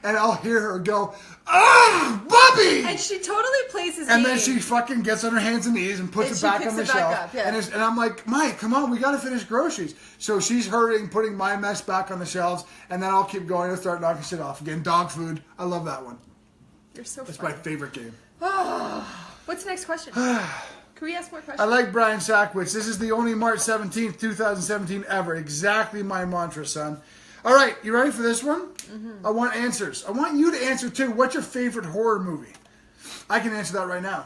And I'll hear her go, "Ah, Bobby!" And she totally plays his And game. then she fucking gets on her hands and knees and puts it back on the shelf. Up, yeah. And I'm like, Mike, come on, we got to finish groceries. So she's hurrying, putting my mess back on the shelves, and then I'll keep going and start knocking shit off again. Dog food. I love that one. You're so That's funny. my favorite game. What's the next question? Can we ask more questions? I like Brian Sackwitz. This is the only March 17th, 2017 ever. Exactly my mantra, son. All right, you ready for this one? Mm-hmm. I want answers. I want you to answer, too. What's your favorite horror movie? I can answer that right now.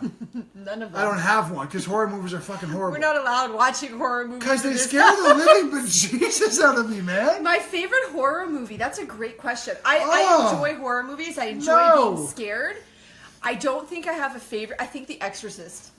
None of them. I don't have one, because horror movies are fucking horrible. We're not allowed watching horror movies. Because they scare the living bejesus out of me, man. My favorite horror movie? That's a great question. I enjoy horror movies. I enjoy being scared. I don't think I have a favorite. I think The Exorcist.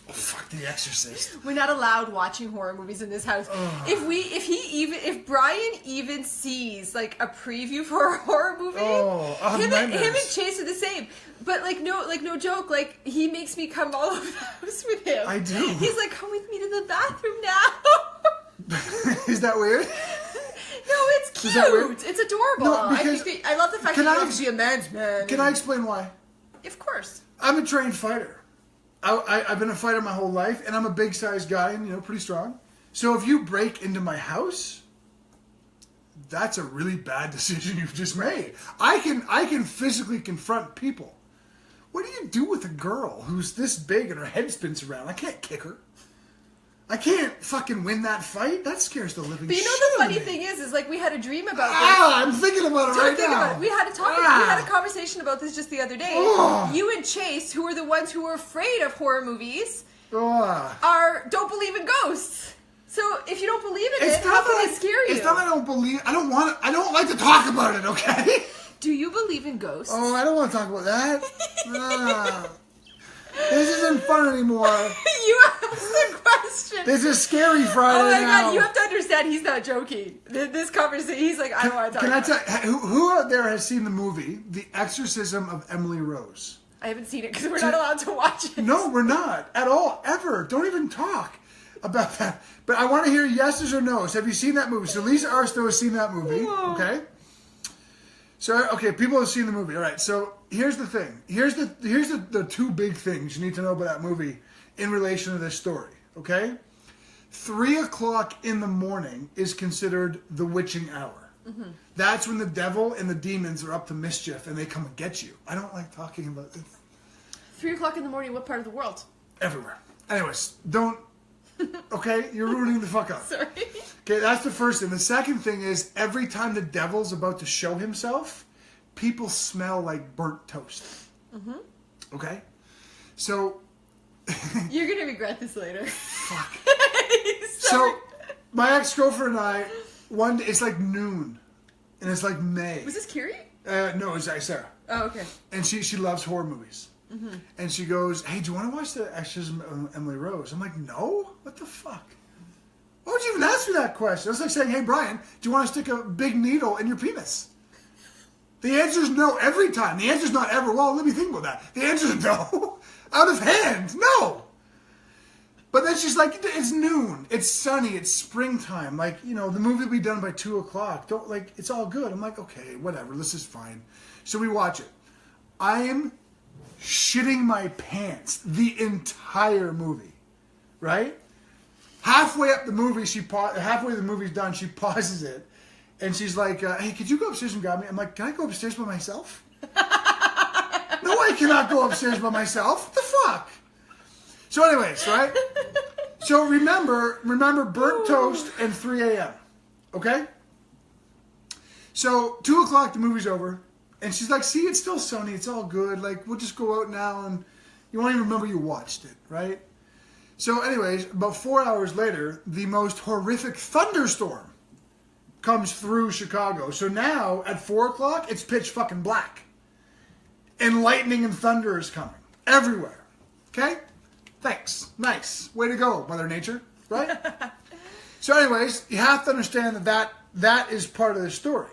Oh, fuck The Exorcist. We're not allowed watching horror movies in this house. If Brian even sees like a preview for a horror movie, him and Chase are the same. But no joke, like he makes me come all over the house with him. I do. He's like, come with me to the bathroom now. Is that weird? No, it's cute. It's adorable. No, because I love the fact that he loves to be a man's man. Can I explain why? Of course. I'm a trained fighter. I've been a fighter my whole life, and I'm a big-sized guy and, pretty strong. So if you break into my house, that's a really bad decision you've just made. I can physically confront people. What do you do with a girl who's this big and her head spins around? I can't kick her. I can't fucking win that fight. That scares the living shit out of me. But the funny thing is like we had a dream about this. I'm thinking about it right now. We had a conversation about this just the other day. You and Chase, who are the ones who are afraid of horror movies, don't believe in ghosts. So if you don't believe in it, how can they scare you? It's not that I don't believe. I don't like to talk about it. Okay. Do you believe in ghosts? Oh, I don't want to talk about that. This isn't fun anymore. You asked the question. This is Scary Friday. Oh my God, you have to understand he's not joking. This conversation, he's like, I don't want to talk about it. Can I tell you, who out there has seen the movie The Exorcism of Emily Rose? I haven't seen it because we're not allowed to watch it. No, we're not. At all. Ever. Don't even talk about that. But I want to hear yeses or nos. Have you seen that movie? So Lisa Arstow has seen that movie. Whoa. Okay? So, okay, people have seen the movie. All right, so here's the thing. Here's the two big things you need to know about that movie in relation to this story, okay? 3 o'clock in the morning is considered the witching hour. Mm-hmm. That's when the devil and the demons are up to mischief and they come and get you. I don't like talking about this. 3 o'clock in the morning, what part of the world? Everywhere. Anyways, don't... Okay? You're ruining the fuck up. Sorry. Okay, that's the first thing. The second thing is, every time the devil's about to show himself, people smell like burnt toast. Mm-hmm. Okay? So... You're going to regret this later. Fuck. So, my ex-girlfriend and I, one day, it's like noon. And it's like May. Was this Carrie? No, it was Sarah. Oh, okay. And she loves horror movies. Mm-hmm. And she goes, hey, do you want to watch The Exorcism of Emily Rose? I'm like, no? What the fuck? Why would you even ask me that question? It's like saying, hey, Brian, do you want to stick a big needle in your penis? The answer is no every time. The answer is not ever. Well, let me think about that. The answer is no. Out of hand. No. But then she's like, it's noon. It's sunny. It's springtime. Like, the movie will be done by 2 o'clock. It's all good. I'm like, okay, whatever. This is fine. So we watch it. I am shitting my pants the entire movie. Right? Halfway up the movie, halfway the movie's done, she pauses it. And she's like, hey, could you go upstairs and grab me? I'm like, can I go upstairs by myself? No, I cannot go upstairs by myself. What the fuck? So anyways, right? So remember burnt toast and 3 a.m. Okay? So 2 o'clock, the movie's over. And she's like, see, it's still sunny. It's all good. Like, we'll just go out now. And you won't even remember you watched it, right? So anyways, about 4 hours later, the most horrific thunderstorm comes through Chicago. So now, at 4 o'clock, it's pitch fucking black. And lightning and thunder is coming. Everywhere. Okay? Thanks. Nice. Way to go, Mother Nature. Right? So anyways, you have to understand that that is part of the story.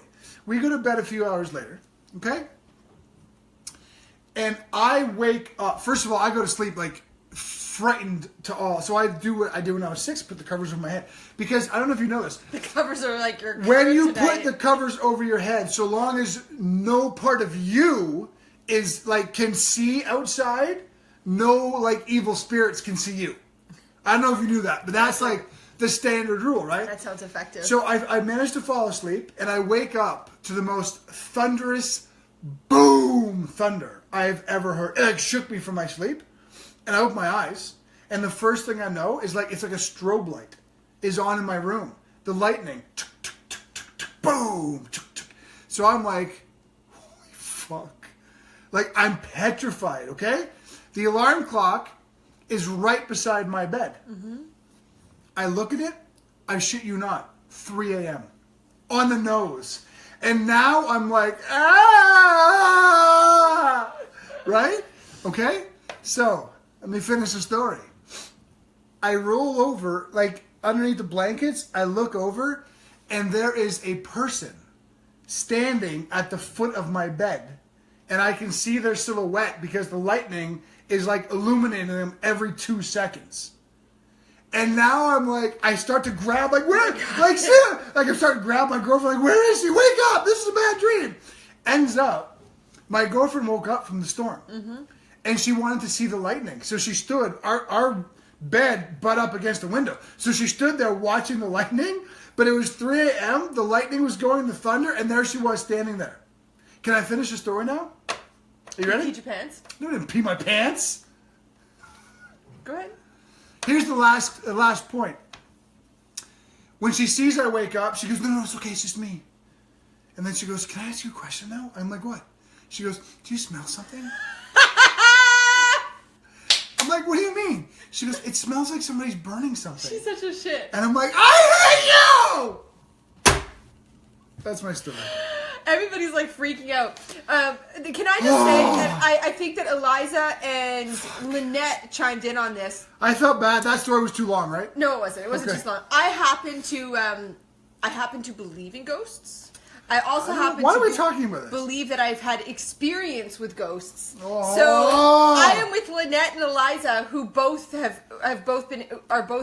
We go to bed a few hours later, okay? And I wake up. First of all, I go to sleep like frightened to all. So I do what I did when I was 6, put the covers over my head. Because I don't know if you know this. The covers are like your When you kryptonite. put the covers over your head, so long as no part of you is like can see outside, no like evil spirits can see you. I don't know if you knew that, but that's like the standard rule, right? That sounds effective. So I managed to fall asleep, and I wake up to the most thunderous boom thunder I've ever heard. It like shook me from my sleep, and I open my eyes, and the first thing I know is like it's like a strobe light is on in my room. The lightning, boom. So I'm like, holy fuck. Like, I'm petrified, okay? The alarm clock is right beside my bed. Mm-hmm. I look at it, I shit you not, 3 a.m. on the nose. And now I'm like, ah! Right? Okay? So, let me finish the story. I roll over, like, underneath the blankets, I look over, and there is a person standing at the foot of my bed. And I can see their silhouette because the lightning is, like, illuminating them every 2 seconds. And now I'm like, I start to grab, like, where? Like, like I'm starting to grab my girlfriend, like, where is she? Wake up! This is a bad dream. Ends up, my girlfriend woke up from the storm. Mm-hmm. And she wanted to see the lightning. So she stood, our bed butt up against the window. So she stood there watching the lightning, but it was 3 a.m., the lightning was going, the thunder, and there she was standing there. Can I finish the story now? Are you ready? Peed your pants? No, I didn't pee my pants. Go ahead. Here's the last point. When she sees I wake up, she goes, no, it's okay, it's just me. And then she goes, can I ask you a question now? I'm like, what? She goes, do you smell something? I'm like, what do you mean? She goes, it smells like somebody's burning something. She's such a shit. And I'm like, I hate you! That's my story. Everybody's like freaking out. Can I just say that I think that Eliza and Lynette chimed in on this. I felt bad. That story was too long, right? No, it wasn't. It wasn't Okay. just long. I happen to believe in ghosts. I also happen Why to are we talking about this? believe that I've had experience with ghosts. Oh. So I am with Lynette and Eliza, who both are both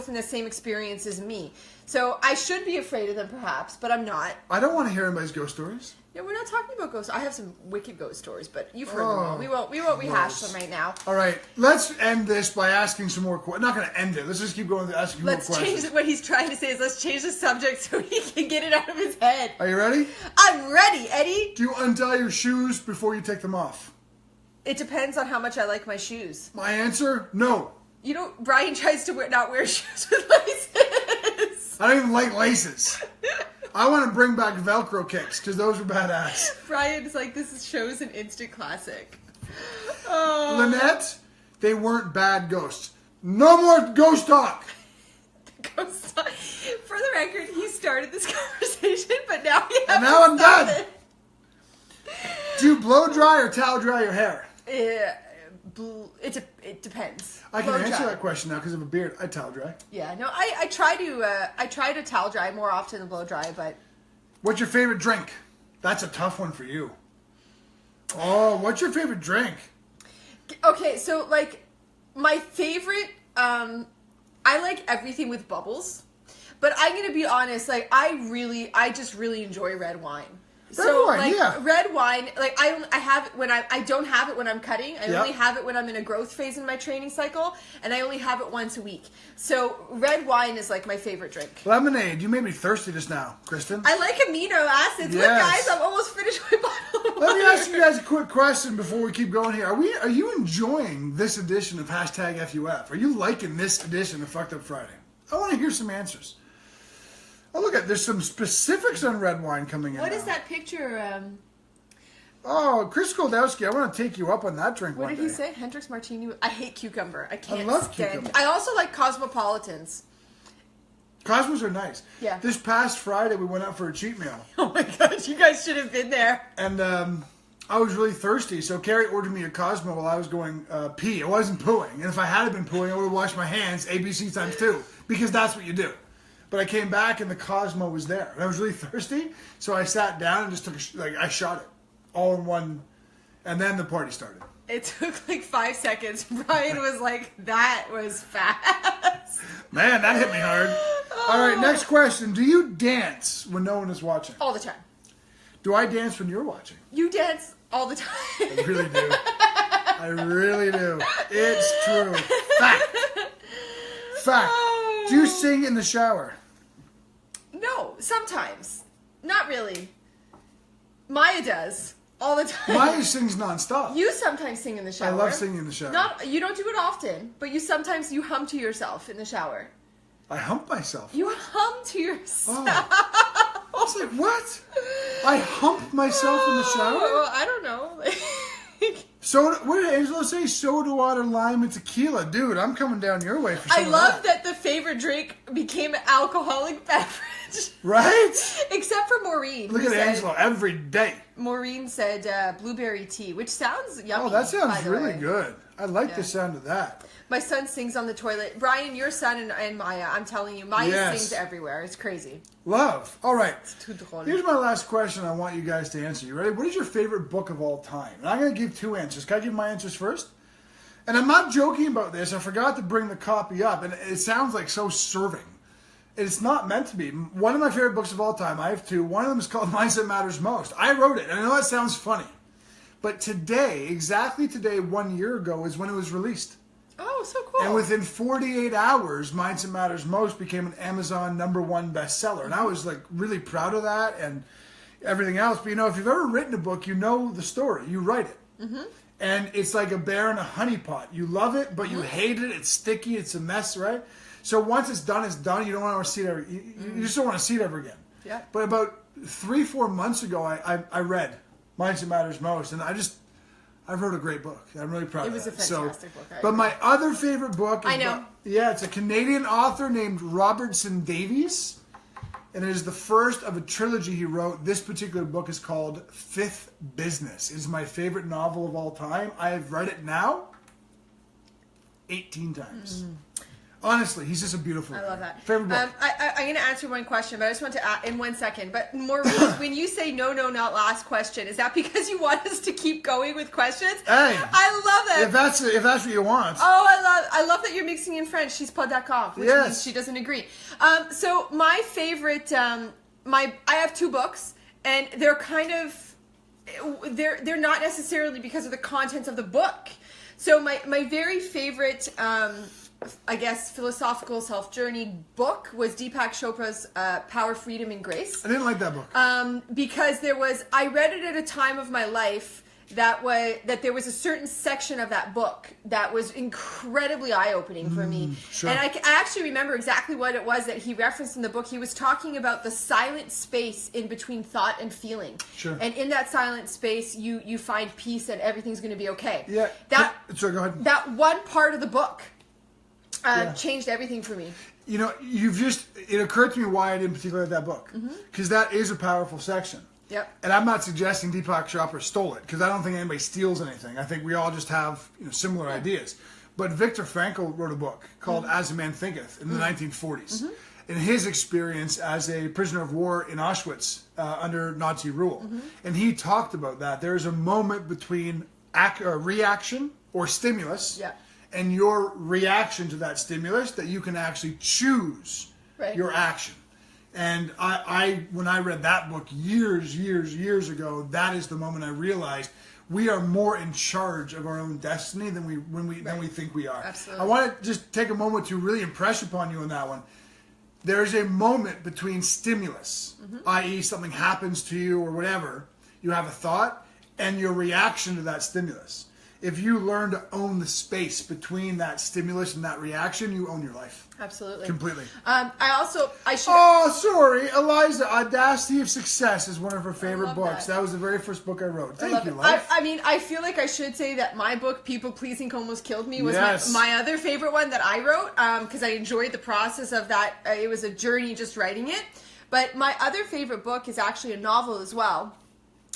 in the same experience as me. So I should be afraid of them, perhaps, but I'm not. I don't want to hear anybody's ghost stories. Yeah, we're not talking about ghosts. I have some wicked ghost stories, but you've heard them all. We won't rehash them right now. All right, let's end this by asking some more questions. Not going to end it. Let's just keep going with asking more questions. Let's change what he's trying to say is let's change the subject so he can get it out of his head. Are you ready? I'm ready, Eddie. Do you untie your shoes before you take them off? It depends on how much I like my shoes. My answer, no. You know, Brian tries to not wear shoes with laces. I don't even like laces. I want to bring back Velcro kicks because those are badass. Brian's like, this show's an instant classic. Oh. Lynette, they weren't bad ghosts. No more ghost talk. Ghost talk. For the record, he started this conversation, but now we have And now I'm stop done. it. Do you blow dry or towel dry your hair? It depends. I can Blow answer dry. that question now because of a beard. I towel dry. Yeah, no, I try to towel dry more often than blow dry, but What's your favorite drink? That's a tough one for you. Oh, what's your favorite drink? okay, so like my favorite, I like everything with bubbles, but I'm gonna be honest, like I just really enjoy red wine. Red wine, like I have it when I don't have it when I'm cutting. I only have it when I'm in a growth phase in my training cycle, and I only have it once a week. So red wine is like my favorite drink. Lemonade. You made me thirsty just now, Kristen. I like amino acids. Look, Yes. guys, I'm almost finished my bottle of Let me water. ask you guys a quick question before we keep going here. Are you enjoying this edition of #FUF? Are you liking this edition of Fucked Up Friday? I want to hear some answers. Oh, look at there's some specifics on red wine coming in. What now. is that picture? Oh, Chris Goldowski, I want to take you up on that drink What one did he day. say? Hendrix Martini. I hate cucumber. I can't love stand. cucumber. I also like cosmopolitans. Cosmos are nice. Yeah. This past Friday, we went out for a cheat meal. Oh my god, you guys should have been there. And I was really thirsty, so Carrie ordered me a Cosmo while I was going pee. I wasn't pooing. And if I had been pooing, I would have washed my hands ABC times 2. Because that's what you do. But I came back and the Cosmo was there. And I was really thirsty. So I sat down and just I shot it all in one. And then the party started. It took like 5 seconds. Brian was like, that was fast. Man, that hit me hard. All right, next question. Do you dance when no one is watching? All the time. Do I dance when you're watching? You dance all the time. I really do. I really do. It's true. Fact. Fact. Oh. Do you sing in the shower? No, sometimes. Not really. Maya does. All the time. Maya sings nonstop. You sometimes sing in the shower. I love singing in the shower. You don't do it often, but you sometimes hum to yourself in the shower. I hump myself. You hum to yourself. Oh. I was like, what? I hump myself in the shower? I don't know. Soda, what did Angelo say? Soda water, lime, and tequila. Dude, I'm coming down your way for some I love that the favorite drink became an alcoholic beverage. Right? Except for Maureen. Look at Angelo every day. Maureen said blueberry tea, which sounds yummy. Oh, that sounds really way. good. I like the sound of that. My son sings on the toilet. Brian, your son and Maya, I'm telling you, Maya sings everywhere. It's crazy. Love. All right. Drôle. Here's my last question I want you guys to answer. You ready? What is your favorite book of all time? And I'm going to give 2 answers. Can I give my answers first? And I'm not joking about this. I forgot to bring the copy up. And it sounds like so serving. It's not meant to be. One of my favorite books of all time, I have 2. One of them is called Mindset Matters Most. I wrote it. And I know that sounds funny. But today, exactly today, 1 year ago, is when it was released. Oh, so cool. And within 48 hours, Mindset Matters Most became an Amazon #1 bestseller. And I was like really proud of that and everything else. But you know, if you've ever written a book, you know the story. You write it. Mm-hmm. And it's like a bear in a honey pot. You love it, but you hate it. It's sticky. It's a mess, right? So once it's done, it's done. You don't want to see it ever. You just don't want to see it ever again. Yeah. But about 3-4 months ago, I read Mindset Matters Most. And I wrote a great book. I'm really proud of that. It was a fantastic book. But my other favorite book is... I know. It's a Canadian author named Robertson Davies. And it is the first of a trilogy he wrote. This particular book is called Fifth Business. It is my favorite novel of all time. I have read it now 18 times. Honestly, he's just a beautiful I love that. favorite book. I'm going to answer one question, but I just want to add in 1 second. But Maureen, when you say no, not last question, is that because you want us to keep going with questions? Hey, I love it. If that's what you want. Oh, I love that you're mixing in French. She's pas d'accord, which means she doesn't agree. So my favorite, I have 2 books, and they're kind of, they're not necessarily because of the contents of the book. So my very favorite, I guess, philosophical self-journey book was Deepak Chopra's Power, Freedom, and Grace. I didn't like that book. Because I read it at a time of my life that there was a certain section of that book that was incredibly eye-opening for me. Sure. And I actually remember exactly what it was that he referenced in the book. He was talking about the silent space in between thought and feeling. Sure. And in that silent space, you find peace and everything's going to be okay. Yeah. Sorry, go ahead. That one part of the book changed everything for me. You know, it occurred to me why I didn't particularly like that book. Because that is a powerful section. Yep. And I'm not suggesting Deepak Chopra stole it, because I don't think anybody steals anything. I think we all just have similar ideas. But Viktor Frankl wrote a book called As a Man Thinketh in the 1940s. In his experience as a prisoner of war in Auschwitz under Nazi rule. And he talked about that. There's a moment between reaction or stimulus and your reaction to that stimulus that you can actually choose your action. And when I read that book years ago, that is the moment I realized we are more in charge of our own destiny than we think we are. Absolutely. I want to just take a moment to really impress upon you on that one. There's a moment between stimulus, i.e. something happens to you or whatever, you have a thought, and your reaction to that stimulus. If you learn to own the space between that stimulus and that reaction, you own your life. Absolutely. Completely. Oh, sorry. Eliza, Audacity of Success is one of her favorite books. That was the very first book I wrote. Thank you, love. I feel like I should say that my book, People Pleasing Almost Killed Me, was my other favorite one that I wrote, because I enjoyed the process of that. It was a journey just writing it. But my other favorite book is actually a novel as well.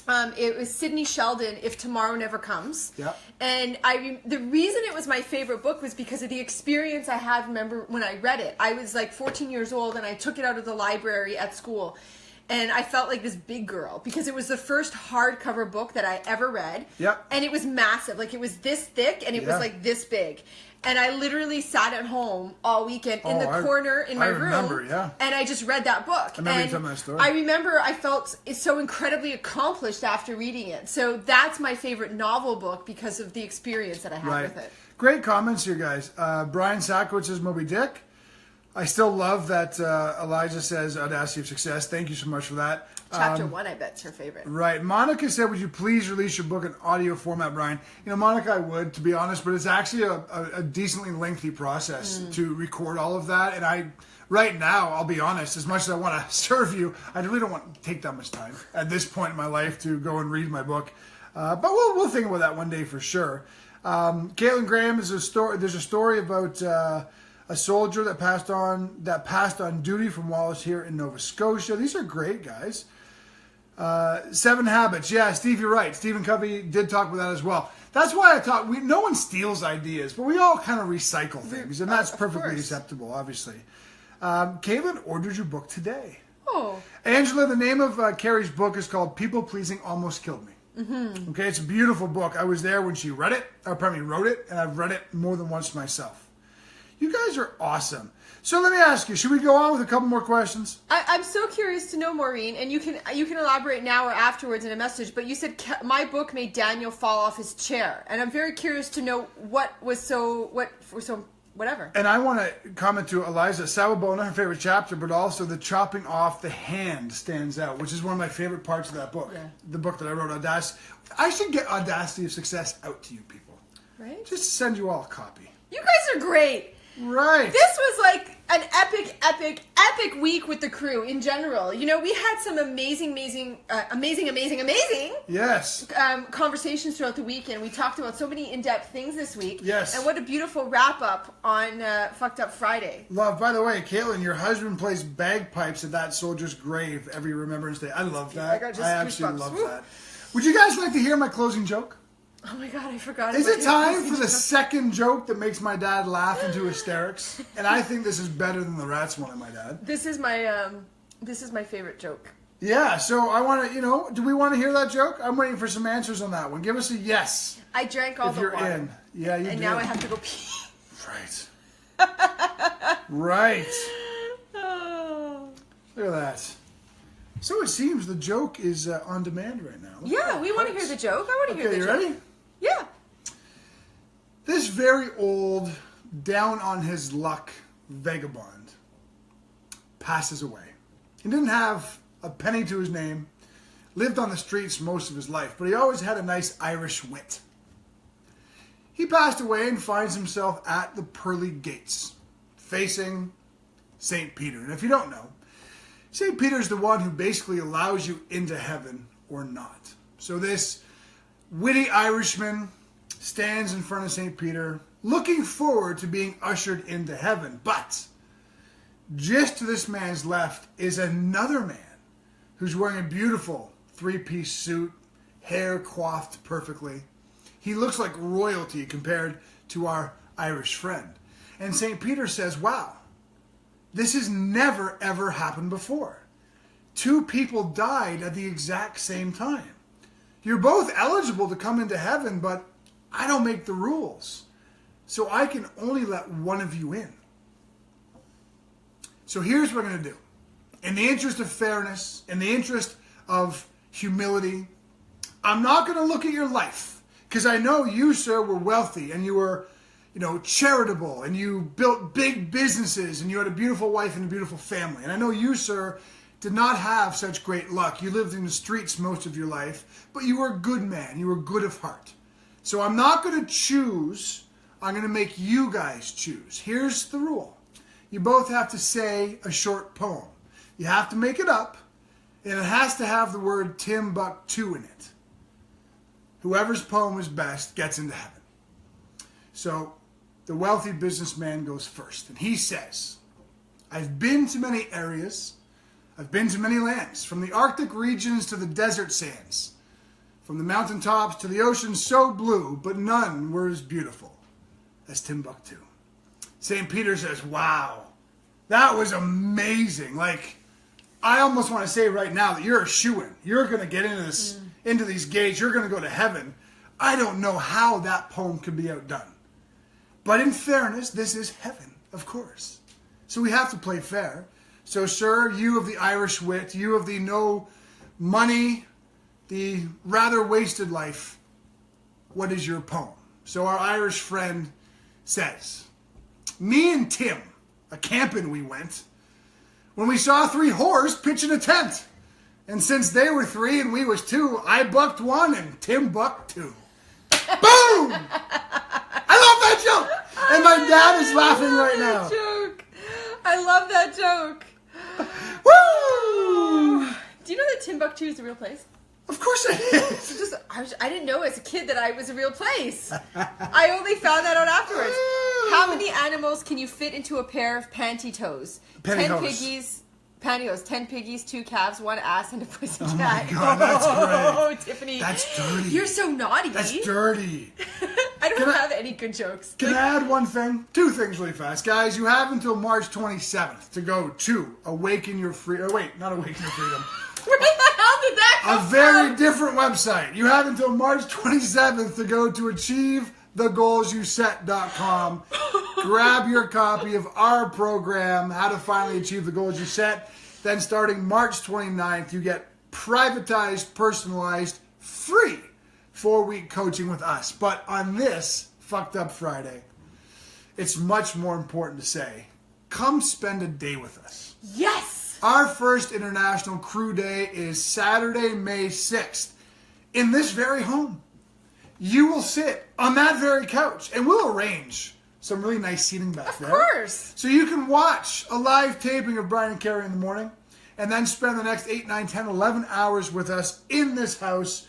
It was Sidney Sheldon, If Tomorrow Never Comes. Yeah. And the reason it was my favorite book was because of the experience I had. Remember when I read it? I was like 14 years old, and I took it out of the library at school. And I felt like this big girl because it was the first hardcover book that I ever read. Yep. And it was massive. Like, it was this thick, and it was like this big. And I literally sat at home all weekend in the corner in my room. And I just read that book. I remember you telling that story. I remember I felt so incredibly accomplished after reading it. So that's my favorite novel book because of the experience that I had with it. Great comments here, guys. Brian Sackowitz says Moby Dick. I still love that Elijah says Audacity of Success. Thank you so much for that. Chapter 1, I bet, is her favorite. Right. Monica said, would you please release your book in audio format, Brian? You know, Monica, I would, to be honest, but it's actually a decently lengthy process to record all of that. And right now, I'll be honest, as much as I want to serve you, I really don't want to take that much time at this point in my life to go and read my book. But we'll think about that one day for sure. Caitlin Graham, there's a story about a soldier that passed on duty from Wallace here in Nova Scotia. These are great, guys. 7 Habits. Yeah, Steve, you're right. Stephen Covey did talk about that as well. That's why I thought no one steals ideas, but we all kind of recycle things, and that's perfectly acceptable, obviously. Caitlin ordered your book today. Oh. Angela, the name of Carrie's book is called People Pleasing Almost Killed Me. Mm-hmm. Okay, it's a beautiful book. I was there when she wrote it, and I've read it more than once myself. You guys are awesome. So let me ask you, should we go on with a couple more questions? I'm so curious to know, Maureen, and you can elaborate now or afterwards in a message, but you said my book made Daniel fall off his chair, and I'm very curious to know whatever. And I want to comment to Eliza, Sawabona, her favorite chapter, but also the chopping off the hand stands out, which is one of my favorite parts of that book. Yeah. The book that I wrote, Audacity. I should get Audacity of Success out to you people. Right? Just send you all a copy. You guys are great. Right. This was like an epic week with the crew in general. You know, we had some amazing yes conversations throughout the week, and we talked about so many in-depth things this week. Yes. And what a beautiful wrap-up on Fucked Up Friday. Love, by the way, Caitlin, your husband plays bagpipes at that soldier's grave every Remembrance Day. I love that. I absolutely love that. Would you guys like to hear my closing joke? Oh my God, I forgot. Is it time for the second joke that makes my dad laugh into hysterics? And I think this is better than the rats one, I might add. This is my favorite joke. Yeah, so I want to, do we want to hear that joke? I'm waiting for some answers on that one. Give us a yes. I drank all the water. If you're in. Yeah, you did. And now I have to go pee. Right. Right. Oh. Look at that. So it seems the joke is on demand right now. Yeah, we want to hear the joke. I want to hear the joke. Okay, you ready? Yeah. This very old, down on his luck vagabond passes away. He didn't have a penny to his name, lived on the streets most of his life, but he always had a nice Irish wit. He passed away and finds himself at the pearly gates, facing St. Peter. And if you don't know, St. Peter's the one who basically allows you into heaven or not. So this witty Irishman stands in front of St. Peter, looking forward to being ushered into heaven. But just to this man's left is another man who's wearing a beautiful three-piece suit, hair coiffed perfectly. He looks like royalty compared to our Irish friend. And St. Peter says, wow, this has never, ever happened before. 2 people died at the exact same time. You're both eligible to come into heaven, but I don't make the rules. So I can only let one of you in. So here's what I'm going to do. In the interest of fairness, in the interest of humility, I'm not going to look at your life. Because I know you, sir, were wealthy and you were, charitable and you built big businesses and you had a beautiful wife and a beautiful family. And I know you, sir, did not have such great luck. You lived in the streets most of your life, but you were a good man. You were good of heart. So I'm not going to choose. I'm going to make you guys choose. Here's the rule. You both have to say a short poem. You have to make it up, and it has to have the word Timbuktu in it. Whoever's poem is best gets into heaven. So the wealthy businessman goes first, and he says, I've been to many areas. I've been to many lands, from the Arctic regions to the desert sands. From the mountaintops to the ocean so blue, but none were as beautiful as Timbuktu. St. Peter says, wow, that was amazing. Like, I almost want to say right now that you're a shoo-in. You're going to get into these gates. You're going to go to heaven. I don't know how that poem could be outdone. But in fairness, this is heaven, of course. So we have to play fair. So, sir, you of the Irish wit, you of the no money, the rather wasted life, what is your poem? So our Irish friend says, me and Tim, a campin' we went, when we saw 3 whores pitching a tent. And since they were 3 and we was 2, I bucked 1 and Tim bucked 2. Boom! I love that joke! And my dad is laughing right now. Joke. I love that joke. Woo! Do you know that Timbuktu is a real place? Of course it is. I didn't know as a kid that it was a real place. I only found that out afterwards. How many animals can you fit into a pair of pantyhose? 10 piggies. Pantyhose. 10 piggies, 2 calves, 1 ass, and a pussycat. Oh my God, that's great. Oh, Tiffany. That's dirty. You're so naughty. That's dirty. I don't have any good jokes. Can I add one thing? 2 things really fast. Guys, you have until March 27th to go to Awaken Your Freedom. Oh, wait, not Awaken Your Freedom. Where the hell did that come from? A very different website. You have until March 27th to go to achievethegoalsyouset.com. Grab your copy of our program, How to Finally Achieve the Goals You Set. Then starting March 29th, you get privatized, personalized, free 4-week coaching with us. But on this Fucked Up Friday, it's much more important to say, come spend a day with us. Yes! Our first International Crew Day is Saturday, May 6th. In this very home, you will sit on that very couch, and we'll arrange some really nice seating back there. Of course. So you can watch a live taping of Brian and Carrie in the morning, and then spend the next 8, 9, 10, 11 hours with us in this house,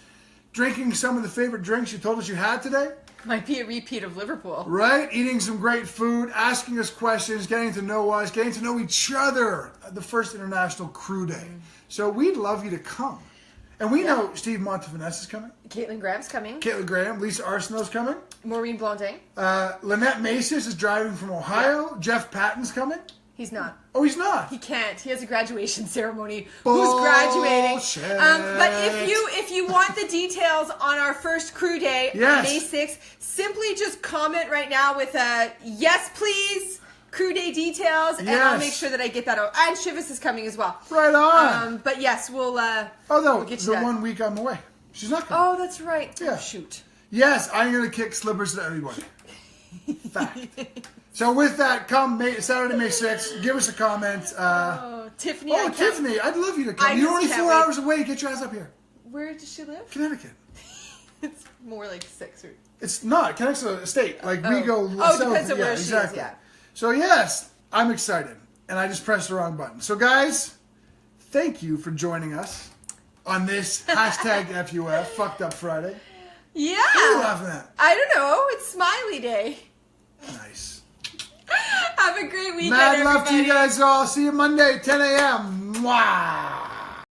drinking some of the favorite drinks you told us you had today. Might be a repeat of Liverpool. Right? Eating some great food, asking us questions, getting to know us, getting to know each other. The first International Crew Day. So we'd love you to come. And we know Steve Montefinesse is coming. Caitlin Graham's coming. Caitlin Graham. Lisa Arsenault's coming. Maureen Blondin. Lynette Macis is driving from Ohio. Yeah. Jeff Patton's coming. He's not. Oh, he's not. He can't. He has a graduation ceremony. Bullshit. Who's graduating? But if you want the details on our first crew day, May 6th, simply just comment right now with a yes, please. Crew day details, and I'll make sure that I get that out. And Shivas is coming as well. Right on. But yes, we'll. Although we'll get the 1 week I'm away, she's not coming. Oh, that's right. Yeah. Oh, shoot. Yes, I'm gonna kick slippers at everybody. Fact. So with that, come Saturday, May 6th. Give us a comment. Tiffany. Oh, Tiffany, I'd love you to come. You're only 4 hours away. Get your ass up here. Where does she live? Connecticut. It's more like 6 or... It's not. Connecticut's a state. Like, we go south. Oh, depends on where she is, yeah. So, yes, I'm excited. And I just pressed the wrong button. So, guys, thank you for joining us on this hashtag FUF, Fucked Up Friday. Yeah. What are you laughing at? I don't know. It's Smiley Day. Nice. Have a great weekend, Mad love everybody. to you guys all. See you Monday, 10 a.m. Mwah.